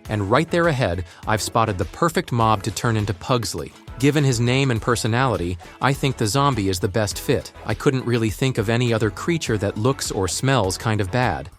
And right there ahead, I've spotted the perfect mob to turn into Pugsley. Given his name and personality, I think the zombie is the best fit. I couldn't really think of any other creature that looks or smells kind of bad.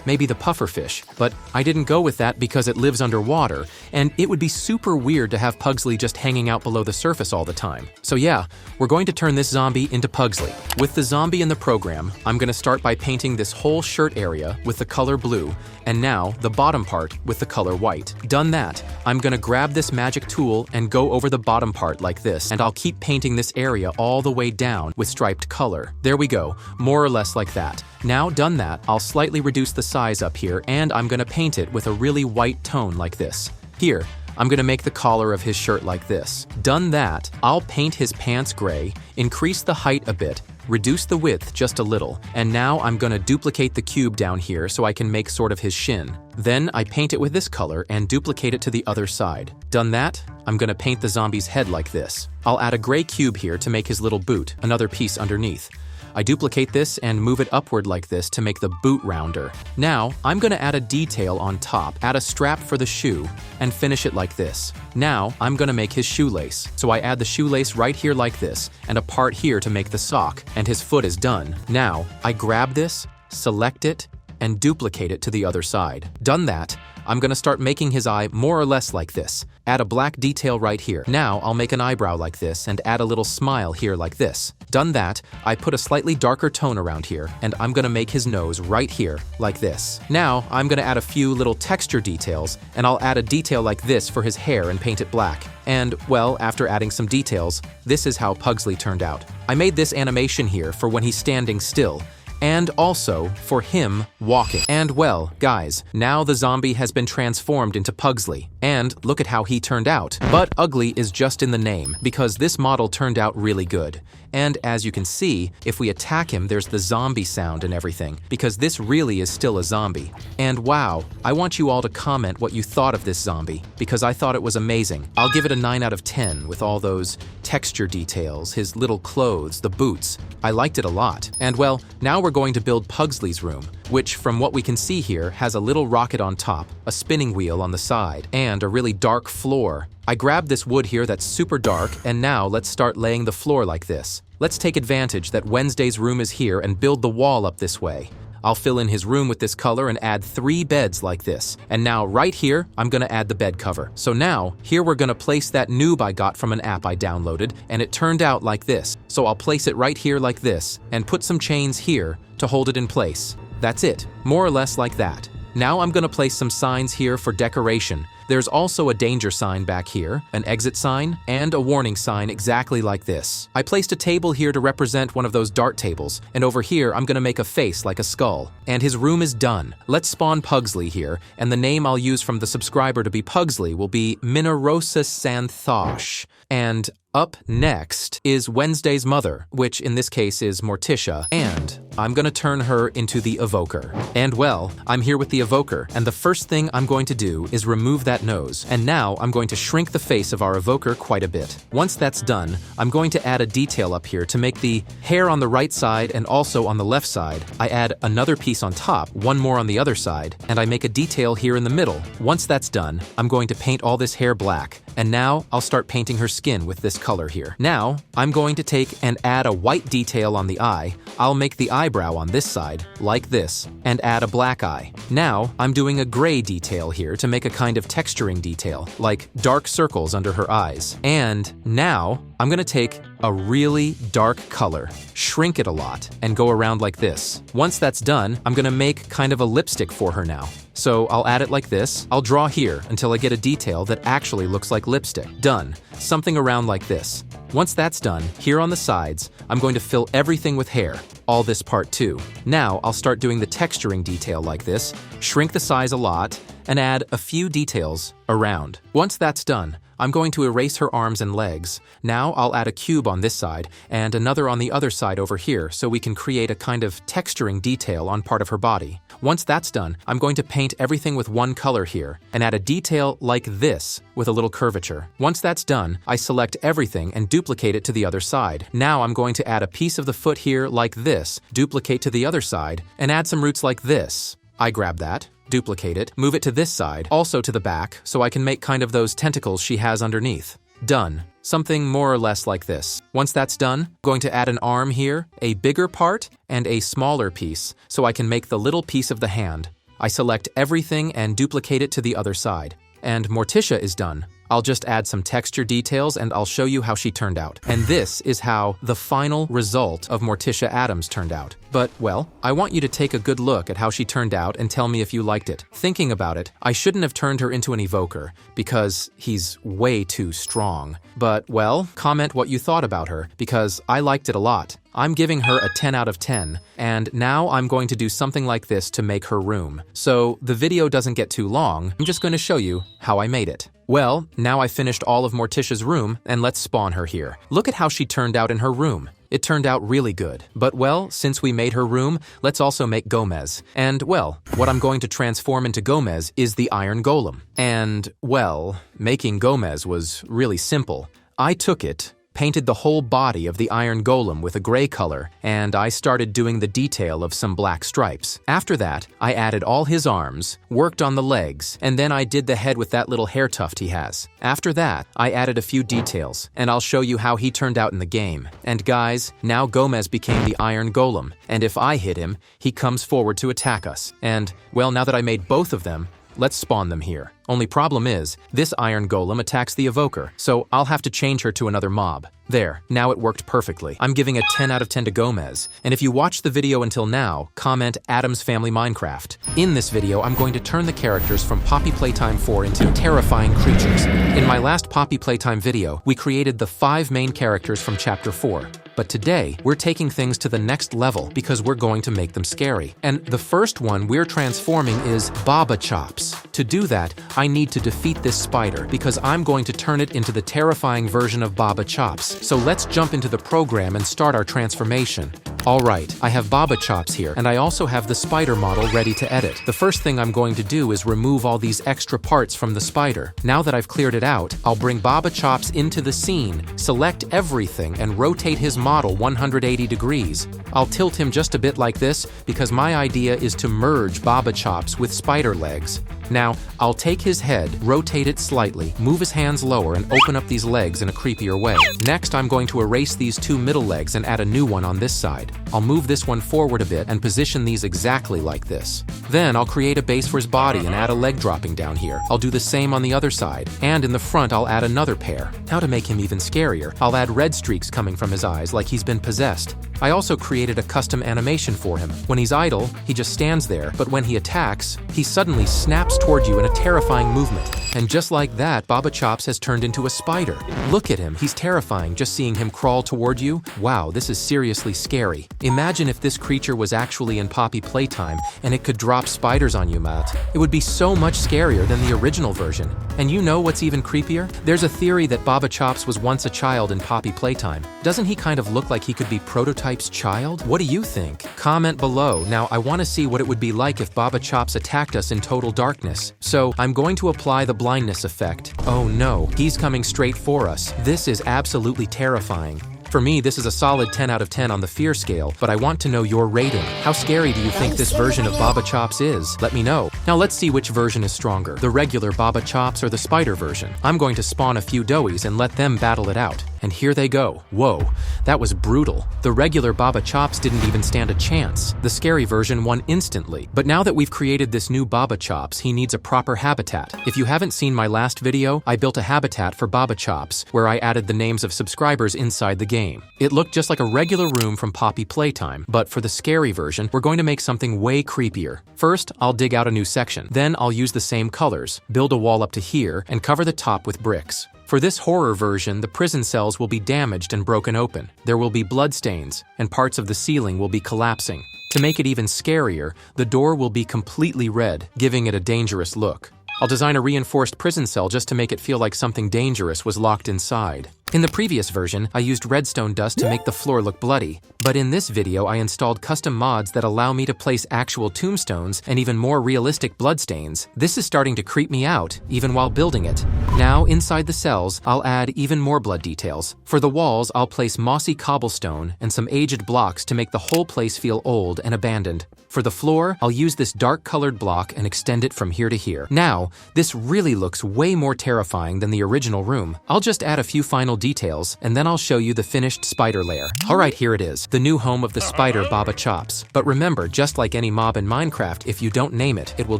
Maybe the pufferfish, but I didn't go with that because it lives underwater, and it would be super weird to have Pugsley just hanging out below the surface all the time. So yeah, we're going to turn this zombie into Pugsley. With the zombie in the program, I'm going to start by painting this whole shirt area with the color blue, and now the bottom part with the color white. Done that, I'm going to grab this magic tool and go over the bottom part like this, and I'll keep painting this area all the way down with striped color. There we go, more or less like that. Now done that, I'll slightly reduce the size up here, and I'm going to paint it with a really white tone like this. Here, I'm going to make the collar of his shirt like this. Done that, I'll paint his pants gray, increase the height a bit, reduce the width just a little, and now I'm going to duplicate the cube down here so I can make sort of his shin. Then I paint it with this color and duplicate it to the other side. Done that, I'm going to paint the zombie's head like this. I'll add a gray cube here to make his little boot, another piece underneath. I duplicate this and move it upward like this to make the boot rounder. Now, I'm going to add a detail on top, add a strap for the shoe, and finish it like this. Now, I'm going to make his shoelace. So I add the shoelace right here like this, and a part here to make the sock, and his foot is done. Now, I grab this, select it, and duplicate it to the other side. Done that, I'm going to start making his eye more or less like this. Add a black detail right here. Now I'll make an eyebrow like this and add a little smile here like this. Done that, I put a slightly darker tone around here, and I'm going to make his nose right here like this. Now I'm going to add a few little texture details, and I'll add a detail like this for his hair and paint it black. And, well, after adding some details, this is how Pugsley turned out. I made this animation here for when he's standing still, and also for him walking. And well, guys, now the zombie has been transformed into Pugsley. And look at how he turned out. But ugly is just in the name, because this model turned out really good. And as you can see, if we attack him, there's the zombie sound and everything, because this really is still a zombie. And wow, I want you all to comment what you thought of this zombie, because I thought it was amazing. I'll give it a 9 out of 10 with all those texture details, his little clothes, the boots. I liked it a lot. And well, now we're going to build Pugsley's room, which from what we can see here has a little rocket on top, a spinning wheel on the side, and a really dark floor. I grabbed this wood here that's super dark, and now let's start laying the floor like this. Let's take advantage that Wednesday's room is here and build the wall up this way. I'll fill in his room with this color and add 3 beds like this. And now right here, I'm gonna add the bed cover. So now, here we're gonna place that noob I got from an app I downloaded, and it turned out like this. So I'll place it right here like this, and put some chains here to hold it in place. That's it, more or less like that. Now I'm gonna place some signs here for decoration, There's also a danger sign back here, an exit sign, and a warning sign exactly like this. I placed a table here to represent one of those dart tables, and over here I'm gonna make a face like a skull. And his room is done. Let's spawn Pugsley here, and the name I'll use from the subscriber to be Pugsley will be Minarosa Santhosh. And up next is Wednesday's mother, which in this case is Morticia, and I'm gonna turn her into the evoker. And well, I'm here with the evoker, and the first thing I'm going to do is remove that nose, and now I'm going to shrink the face of our evoker quite a bit. Once that's done, I'm going to add a detail up here to make the hair on the right side and also on the left side. I add another piece on top, one more on the other side, and I make a detail here in the middle. Once that's done, I'm going to paint all this hair black, and now I'll start painting her skin with this color here. Now, I'm going to take and add a white detail on the eye. I'll make the eyebrow on this side, like this, and add a black eye. Now, I'm doing a gray detail here to make a kind of texturing detail, like dark circles under her eyes. And now, I'm gonna take a really dark color, shrink it a lot, and go around like this. Once that's done, I'm gonna make kind of a lipstick for her now. So I'll add it like this. I'll draw here until I get a detail that actually looks like lipstick. Done. Something around like this. Once that's done, here on the sides, I'm going to fill everything with hair, all this part too. Now I'll start doing the texturing detail like this, shrink the size a lot, and add a few details around. Once that's done, I'm going to erase her arms and legs. Now I'll add a cube on this side and another on the other side over here so we can create a kind of texturing detail on part of her body. Once that's done, I'm going to paint everything with one color here and add a detail like this with a little curvature. Once that's done, I select everything and duplicate it to the other side. Now I'm going to add a piece of the foot here like this, duplicate to the other side, and add some roots like this. I grab that, duplicate it, move it to this side, also to the back, so I can make kind of those tentacles she has underneath. Done. Something more or less like this. Once that's done, I'm going to add an arm here, a bigger part, and a smaller piece, so I can make the little piece of the hand. I select everything and duplicate it to the other side. And Morticia is done. I'll just add some texture details and I'll show you how she turned out. And this is how the final result of Morticia Addams turned out. But, well, I want you to take a good look at how she turned out and tell me if you liked it. Thinking about it, I shouldn't have turned her into an evoker because he's way too strong. But, well, comment what you thought about her because I liked it a lot. I'm giving her a 10 out of 10, and now I'm going to do something like this to make her room. So the video doesn't get too long, I'm just going to show you how I made it. Well, now I finished all of Morticia's room, and let's spawn her here. Look at how she turned out in her room. It turned out really good. But well, since we made her room, let's also make Gomez. And well, what I'm going to transform into Gomez is the Iron Golem. And well, making Gomez was really simple. I took it, painted the whole body of the Iron Golem with a gray color, and I started doing the detail of some black stripes. After that, I added all his arms, worked on the legs, and then I did the head with that little hair tuft he has. After that, I added a few details, and I'll show you how he turned out in the game. And guys, now Gomez became the Iron Golem, and if I hit him, he comes forward to attack us. And, well, now that I made both of them, let's spawn them here. Only problem is, this Iron Golem attacks the evoker, so I'll have to change her to another mob. There, now it worked perfectly. I'm giving a 10 out of 10 to Gomez, and if you watched the video until now, comment Addams Family Minecraft. In this video, I'm going to turn the characters from Poppy Playtime 4 into terrifying creatures. In my last Poppy Playtime video, we created the 5 main characters from Chapter 4. But today, we're taking things to the next level because we're going to make them scary. And the first one we're transforming is Baba Chops. To do that, I need to defeat this spider because I'm going to turn it into the terrifying version of Baba Chops. So let's jump into the program and start our transformation. Alright, I have Baba Chops here, and I also have the spider model ready to edit. The first thing I'm going to do is remove all these extra parts from the spider. Now that I've cleared it out, I'll bring Baba Chops into the scene, select everything, and rotate his model 180 degrees. I'll tilt him just a bit like this because my idea is to merge Baba Chops with spider legs. Now, I'll take his head, rotate it slightly, move his hands lower, and open up these legs in a creepier way. Next, I'm going to erase these 2 middle legs and add a new one on this side. I'll move this one forward a bit and position these exactly like this. Then I'll create a base for his body and add a leg dropping down here. I'll do the same on the other side. And in the front, I'll add another pair. Now to make him even scarier, I'll add red streaks coming from his eyes like he's been possessed. I also created a custom animation for him. When he's idle, he just stands there, but when he attacks, he suddenly snaps steps toward you in a terrifying movement. And just like that, Baba Chops has turned into a spider. Look at him, he's terrifying just seeing him crawl toward you. Wow, this is seriously scary. Imagine if this creature was actually in Poppy Playtime and it could drop spiders on you, Matt. It would be so much scarier than the original version. And you know what's even creepier? There's a theory that Baba Chops was once a child in Poppy Playtime. Doesn't he kind of look like he could be Prototype's child? What do you think? Comment below. Now, I want to see what it would be like if Baba Chops attacked us in total darkness. So, I'm going to apply the blindness effect. Oh no, he's coming straight for us. This is absolutely terrifying. For me, this is a solid 10 out of 10 on the fear scale, but I want to know your rating. How scary do you think this version of Baba Chops is? Let me know. Now let's see which version is stronger, the regular Baba Chops or the spider version. I'm going to spawn a few Doughies and let them battle it out. And here they go. Whoa, that was brutal. The regular Baba Chops didn't even stand a chance. The scary version won instantly. But now that we've created this new Baba Chops, he needs a proper habitat. If you haven't seen my last video, I built a habitat for Baba Chops, where I added the names of subscribers inside the game. It looked just like a regular room from Poppy Playtime, but for the scary version, we're going to make something way creepier. First, I'll dig out a new section. Then I'll use the same colors, build a wall up to here, and cover the top with bricks. For this horror version, the prison cells will be damaged and broken open. There will be bloodstains, and parts of the ceiling will be collapsing. To make it even scarier, the door will be completely red, giving it a dangerous look. I'll design a reinforced prison cell just to make it feel like something dangerous was locked inside. In the previous version, I used redstone dust to make the floor look bloody, but in this video I installed custom mods that allow me to place actual tombstones and even more realistic bloodstains. This is starting to creep me out, even while building it. Now, inside the cells, I'll add even more blood details. For the walls, I'll place mossy cobblestone and some aged blocks to make the whole place feel old and abandoned. For the floor, I'll use this dark-colored block and extend it from here to here. Now, this really looks way more terrifying than the original room. I'll just add a few final details, and then I'll show you the finished spider lair. Alright, here it is, the new home of the spider Baba Chops. But remember, just like any mob in Minecraft, if you don't name it, it will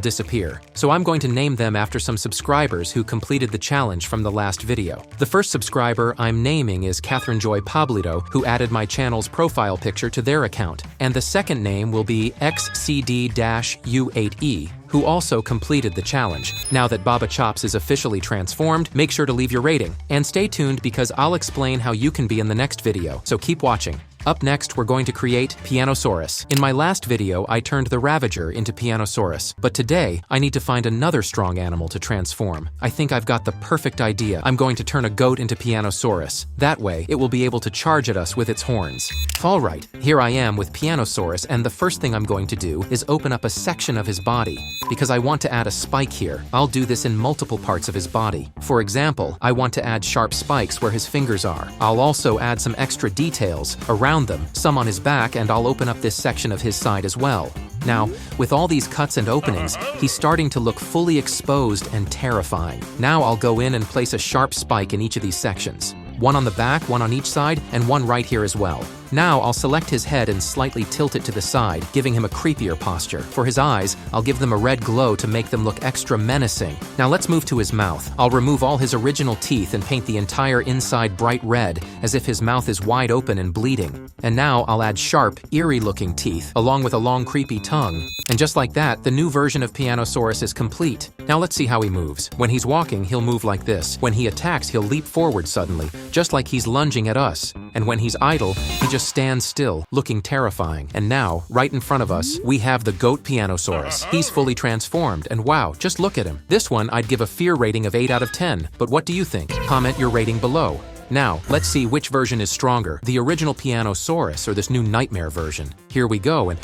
disappear. So I'm going to name them after some subscribers who completed the challenge from the last video. The first subscriber I'm naming is Catherine Joy Pablito, who added my channel's profile picture to their account. And the second name will be XCD-U8E, who also completed the challenge. Now that Baba Chops is officially transformed, make sure to leave your rating. And stay tuned because I'll explain how you can be in the next video, so keep watching. Up next, we're going to create Pianosaurus. In my last video, I turned the Ravager into Pianosaurus, but today, I need to find another strong animal to transform. I think I've got the perfect idea. I'm going to turn a goat into Pianosaurus. That way, it will be able to charge at us with its horns. Alright, here I am with Pianosaurus, and the first thing I'm going to do is open up a section of his body. Because I want to add a spike here, I'll do this in multiple parts of his body. For example, I want to add sharp spikes where his fingers are. I'll also add some extra details around them, some on his back, and I'll open up this section of his side as well. Now, with all these cuts and openings, he's starting to look fully exposed and terrifying. Now I'll go in and place a sharp spike in each of these sections. One on the back, one on each side, and one right here as well. Now I'll select his head and slightly tilt it to the side, giving him a creepier posture. For his eyes, I'll give them a red glow to make them look extra menacing. Now let's move to his mouth. I'll remove all his original teeth and paint the entire inside bright red, as if his mouth is wide open and bleeding. And now I'll add sharp, eerie-looking teeth, along with a long, creepy tongue. And just like that, the new version of Pianosaurus is complete. Now let's see how he moves. When he's walking, he'll move like this. When he attacks, he'll leap forward suddenly, just like he's lunging at us. And when he's idle, he just stands still, looking terrifying. And now, right in front of us, we have the goat Pianosaurus. He's fully transformed, and wow, just look at him. This one I'd give a fear rating of 8 out of 10, but what do you think? Comment your rating below. Now, let's see which version is stronger, the original Pianosaurus or this new nightmare version. Here we go, and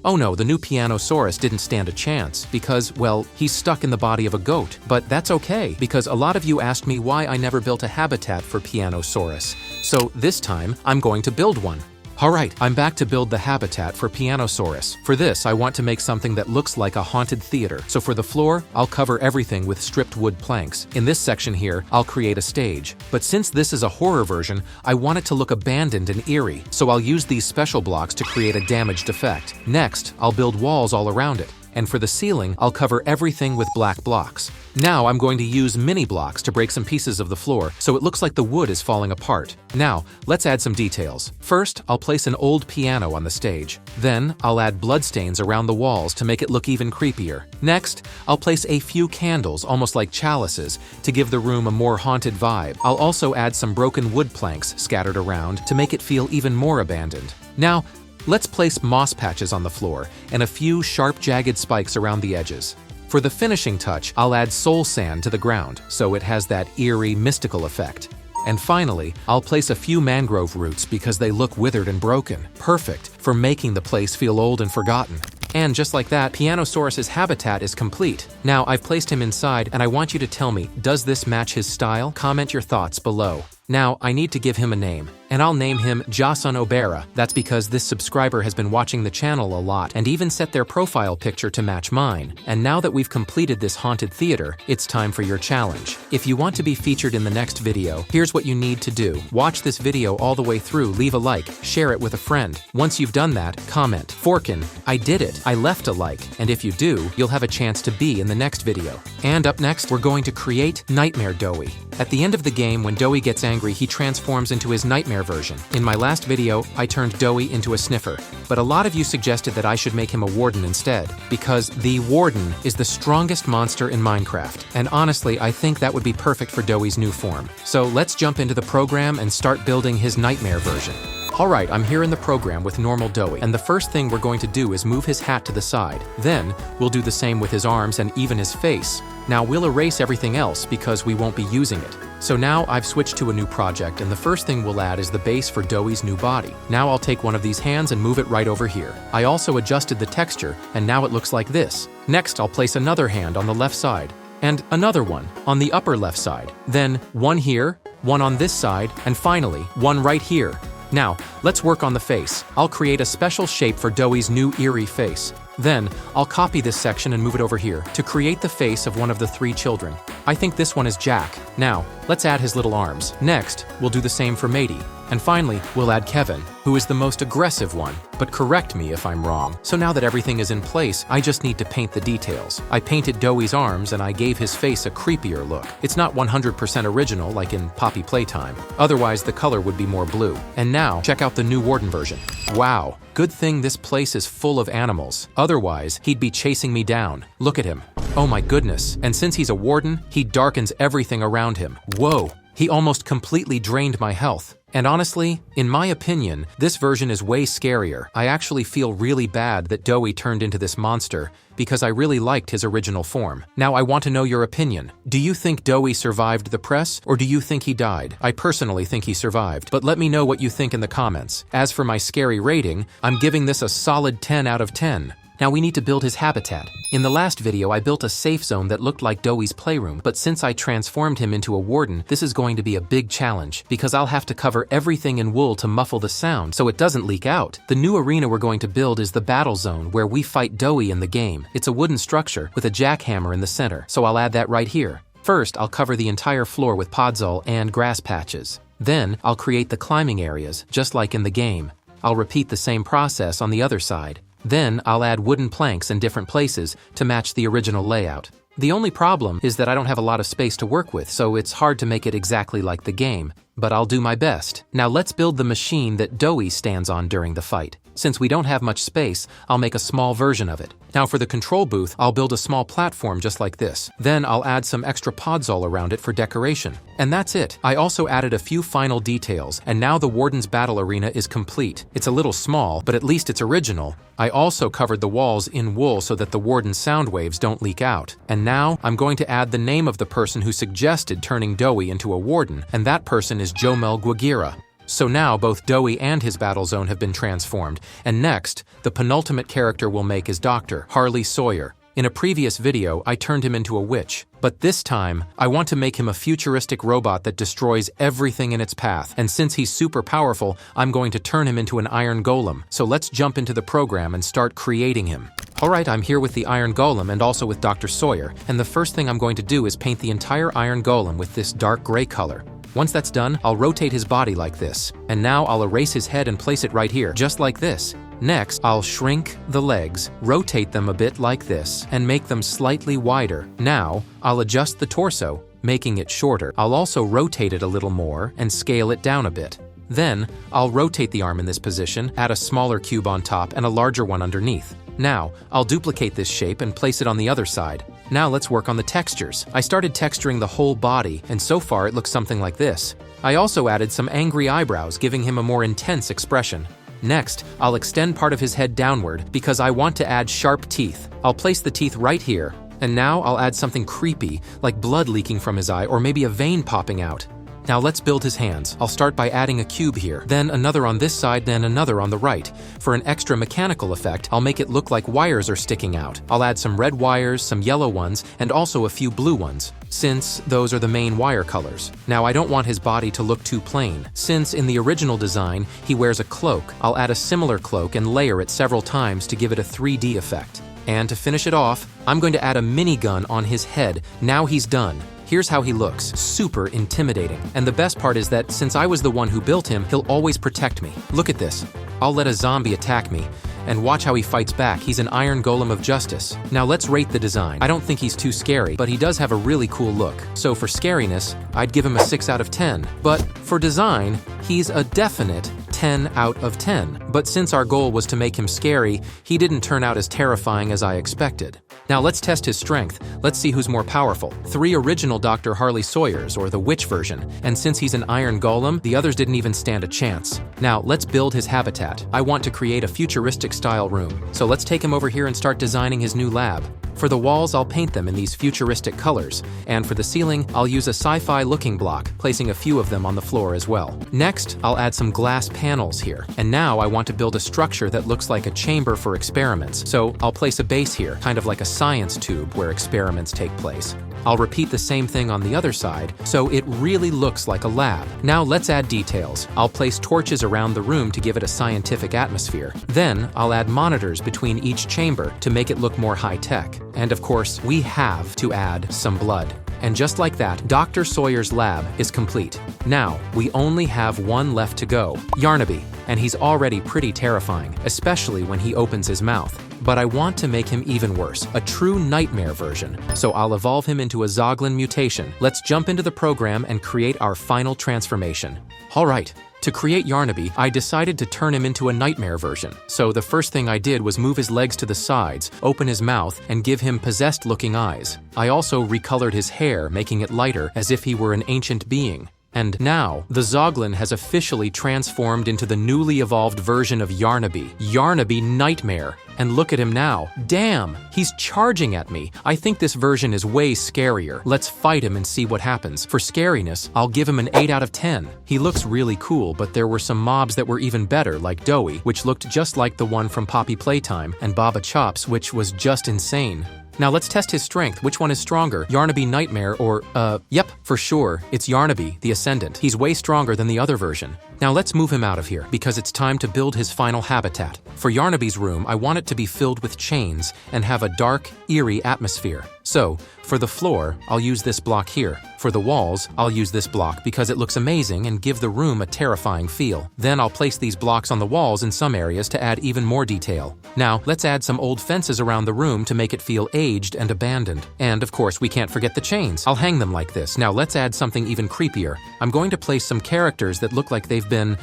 oh no, the new Pianosaurus didn't stand a chance because, well, he's stuck in the body of a goat. But that's okay, because a lot of you asked me why I never built a habitat for Pianosaurus. So this time, I'm going to build one. Alright, I'm back to build the habitat for Pianosaurus. For this, I want to make something that looks like a haunted theater. So for the floor, I'll cover everything with stripped wood planks. In this section here, I'll create a stage. But since this is a horror version, I want it to look abandoned and eerie. So I'll use these special blocks to create a damaged effect. Next, I'll build walls all around it. and for the ceiling, I'll cover everything with black blocks. Now I'm going to use mini blocks to break some pieces of the floor so it looks like the wood is falling apart. Now, let's add some details. First, I'll place an old piano on the stage. Then, I'll add bloodstains around the walls to make it look even creepier. Next, I'll place a few candles, almost like chalices, to give the room a more haunted vibe. I'll also add some broken wood planks scattered around to make it feel even more abandoned. Now, let's place moss patches on the floor and a few sharp, jagged spikes around the edges. For the finishing touch, I'll add soul sand to the ground, so it has that eerie, mystical effect. And finally, I'll place a few mangrove roots because they look withered and broken, perfect for making the place feel old and forgotten. And just like that, Pianosaurus's habitat is complete. Now, I've placed him inside, and I want you to tell me, does this match his style? Comment your thoughts below. Now, I need to give him a name, and I'll name him Jason Obera. That's because this subscriber has been watching the channel a lot and even set their profile picture to match mine. And now that we've completed this haunted theater, it's time for your challenge. If you want to be featured in the next video, here's what you need to do. Watch this video all the way through, leave a like, share it with a friend. Once you've done that, comment, "Forkin, I did it, I left a like," and if you do, you'll have a chance to be in the next video. And up next, we're going to create Nightmare Doughy. At the end of the game, when Doughy gets angry, he transforms into his nightmare version. In my last video, I turned Doughy into a sniffer, but a lot of you suggested that I should make him a warden instead, because the warden is the strongest monster in Minecraft, and honestly, I think that would be perfect for Doughy's new form. So let's jump into the program and start building his nightmare version. Alright, I'm here in the program with normal Doughy, and the first thing we're going to do is move his hat to the side. Then, we'll do the same with his arms and even his face. Now, we'll erase everything else because we won't be using it. So now I've switched to a new project, and the first thing we'll add is the base for Doughy's new body. Now I'll take one of these hands and move it right over here. I also adjusted the texture, and now it looks like this. Next, I'll place another hand on the left side, and another one on the upper left side. Then one here, one on this side, and finally, one right here. Now, let's work on the face. I'll create a special shape for Doughy's new eerie face. Then, I'll copy this section and move it over here to create the face of one of the 3 children. I think this one is Jack. Now, let's add his little arms. Next, we'll do the same for Matey. And finally, we'll add Kevin, who is the most aggressive one, but correct me if I'm wrong. So now that everything is in place, I just need to paint the details. I painted Doughy's arms and I gave his face a creepier look. It's not 100% original like in Poppy Playtime. Otherwise, the color would be more blue. And now, check out the new warden version. Wow, good thing this place is full of animals. Otherwise, he'd be chasing me down. Look at him. Oh my goodness. And since he's a warden, he darkens everything around him. Whoa, he almost completely drained my health. And honestly, in my opinion, this version is way scarier. I actually feel really bad that Doughy turned into this monster because I really liked his original form. Now I want to know your opinion. Do you think Doughy survived the press, or do you think he died? I personally think he survived, but let me know what you think in the comments. As for my scary rating, I'm giving this a solid 10 out of 10. Now we need to build his habitat. In the last video, I built a safe zone that looked like Doughy's playroom, but since I transformed him into a warden, this is going to be a big challenge, because I'll have to cover everything in wool to muffle the sound so it doesn't leak out. The new arena we're going to build is the battle zone, where we fight Doughy in the game. It's a wooden structure with a jackhammer in the center, so I'll add that right here. First, I'll cover the entire floor with podzol and grass patches. Then, I'll create the climbing areas, just like in the game. I'll repeat the same process on the other side. Then, I'll add wooden planks in different places to match the original layout. The only problem is that I don't have a lot of space to work with, so it's hard to make it exactly like the game, but I'll do my best. Now let's build the machine that Doughy stands on during the fight. Since we don't have much space, I'll make a small version of it. Now for the control booth, I'll build a small platform just like this. Then I'll add some extra podzol around it for decoration. And that's it. I also added a few final details, and now the Warden's battle arena is complete. It's a little small, but at least it's original. I also covered the walls in wool so that the Warden's sound waves don't leak out. And now, I'm going to add the name of the person who suggested turning Doughy into a Warden, and that person is Jomel Guagira. So now both Doughy and his battle zone have been transformed, and next, the penultimate character we'll make is Dr. Harley Sawyer. In a previous video, I turned him into a witch, but this time, I want to make him a futuristic robot that destroys everything in its path, and since he's super powerful, I'm going to turn him into an iron golem. So let's jump into the program and start creating him. Alright, I'm here with the iron golem and also with Dr. Sawyer, and the first thing I'm going to do is paint the entire iron golem with this dark gray color. Once that's done, I'll rotate his body like this, and now I'll erase his head and place it right here, just like this. Next, I'll shrink the legs, rotate them a bit like this, and make them slightly wider. Now, I'll adjust the torso, making it shorter. I'll also rotate it a little more and scale it down a bit. Then, I'll rotate the arm in this position, add a smaller cube on top and a larger one underneath. Now, I'll duplicate this shape and place it on the other side. Now let's work on the textures. I started texturing the whole body, and so far it looks something like this. I also added some angry eyebrows, giving him a more intense expression. Next, I'll extend part of his head downward because I want to add sharp teeth. I'll place the teeth right here, and now I'll add something creepy, like blood leaking from his eye or maybe a vein popping out. Now let's build his hands. I'll start by adding a cube here, then another on this side, then another on the right. For an extra mechanical effect, I'll make it look like wires are sticking out. I'll add some red wires, some yellow ones, and also a few blue ones, since those are the main wire colors. Now I don't want his body to look too plain. Since in the original design, he wears a cloak, I'll add a similar cloak and layer it several times to give it a 3D effect. And to finish it off, I'm going to add a minigun on his head. Now he's done. Here's how he looks, super intimidating. And the best part is that since I was the one who built him, he'll always protect me. Look at this. I'll let a zombie attack me, and watch how he fights back. He's an iron golem of justice. Now let's rate the design. I don't think he's too scary, but he does have a really cool look. So for scariness, I'd give him a 6 out of 10. But for design, he's a definite 10 out of 10. But since our goal was to make him scary, he didn't turn out as terrifying as I expected. Now let's test his strength. Let's see who's more powerful. 3 original Dr. Harley Sawyers, or the witch version. And since he's an iron golem, the others didn't even stand a chance. Now let's build his habitat. I want to create a futuristic style room. So let's take him over here and start designing his new lab. For the walls, I'll paint them in these futuristic colors. And for the ceiling, I'll use a sci-fi looking block, placing a few of them on the floor as well. Next, I'll add some glass panels here. And now I want to build a structure that looks like a chamber for experiments. So I'll place a base here, kind of like a science tube where experiments take place. I'll repeat the same thing on the other side, so it really looks like a lab. Now let's add details. I'll place torches around the room to give it a scientific atmosphere. Then I'll add monitors between each chamber to make it look more high-tech. And of course, we have to add some blood. And just like that, Dr. Sawyer's lab is complete. Now, we only have one left to go, Yarnaby, and he's already pretty terrifying, especially when he opens his mouth. But I want to make him even worse, a true nightmare version. So I'll evolve him into a Zoglin mutation. Let's jump into the program and create our final transformation. All right. To create Yarnaby, I decided to turn him into a nightmare version. So the first thing I did was move his legs to the sides, open his mouth, and give him possessed-looking eyes. I also recolored his hair, making it lighter, as if he were an ancient being. And now, the Zoglin has officially transformed into the newly evolved version of Yarnaby, Yarnaby Nightmare. And look at him now. Damn, he's charging at me. I think this version is way scarier. Let's fight him and see what happens. For scariness, I'll give him an 8 out of 10. He looks really cool, but there were some mobs that were even better, like Doughy, which looked just like the one from Poppy Playtime, and Baba Chops, which was just insane. Now let's test his strength. Which one is stronger, Yarnaby Nightmare or, yep, for sure, it's Yarnaby, the Ascendant. He's way stronger than the other version. Now let's move him out of here, because it's time to build his final habitat. For Yarnaby's room, I want it to be filled with chains and have a dark, eerie atmosphere. So, for the floor, I'll use this block here. For the walls, I'll use this block because it looks amazing and give the room a terrifying feel. Then I'll place these blocks on the walls in some areas to add even more detail. Now, let's add some old fences around the room to make it feel aged and abandoned. And of course, we can't forget the chains. I'll hang them like this. Now let's add something even creepier. I'm going to place some characters that look like they've been,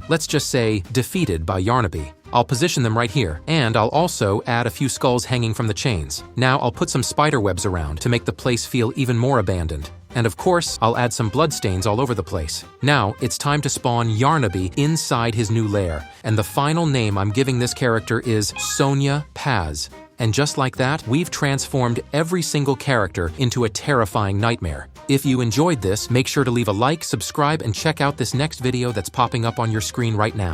let's just say, defeated by Yarnaby. I'll position them right here, and I'll also add a few skulls hanging from the chains. Now I'll put some spider webs around to make the place feel even more abandoned. And of course, I'll add some bloodstains all over the place. Now, it's time to spawn Yarnaby inside his new lair, and the final name I'm giving this character is Sonia Paz. And just like that, we've transformed every single character into a terrifying nightmare. If you enjoyed this, make sure to leave a like, subscribe, and check out this next video that's popping up on your screen right now.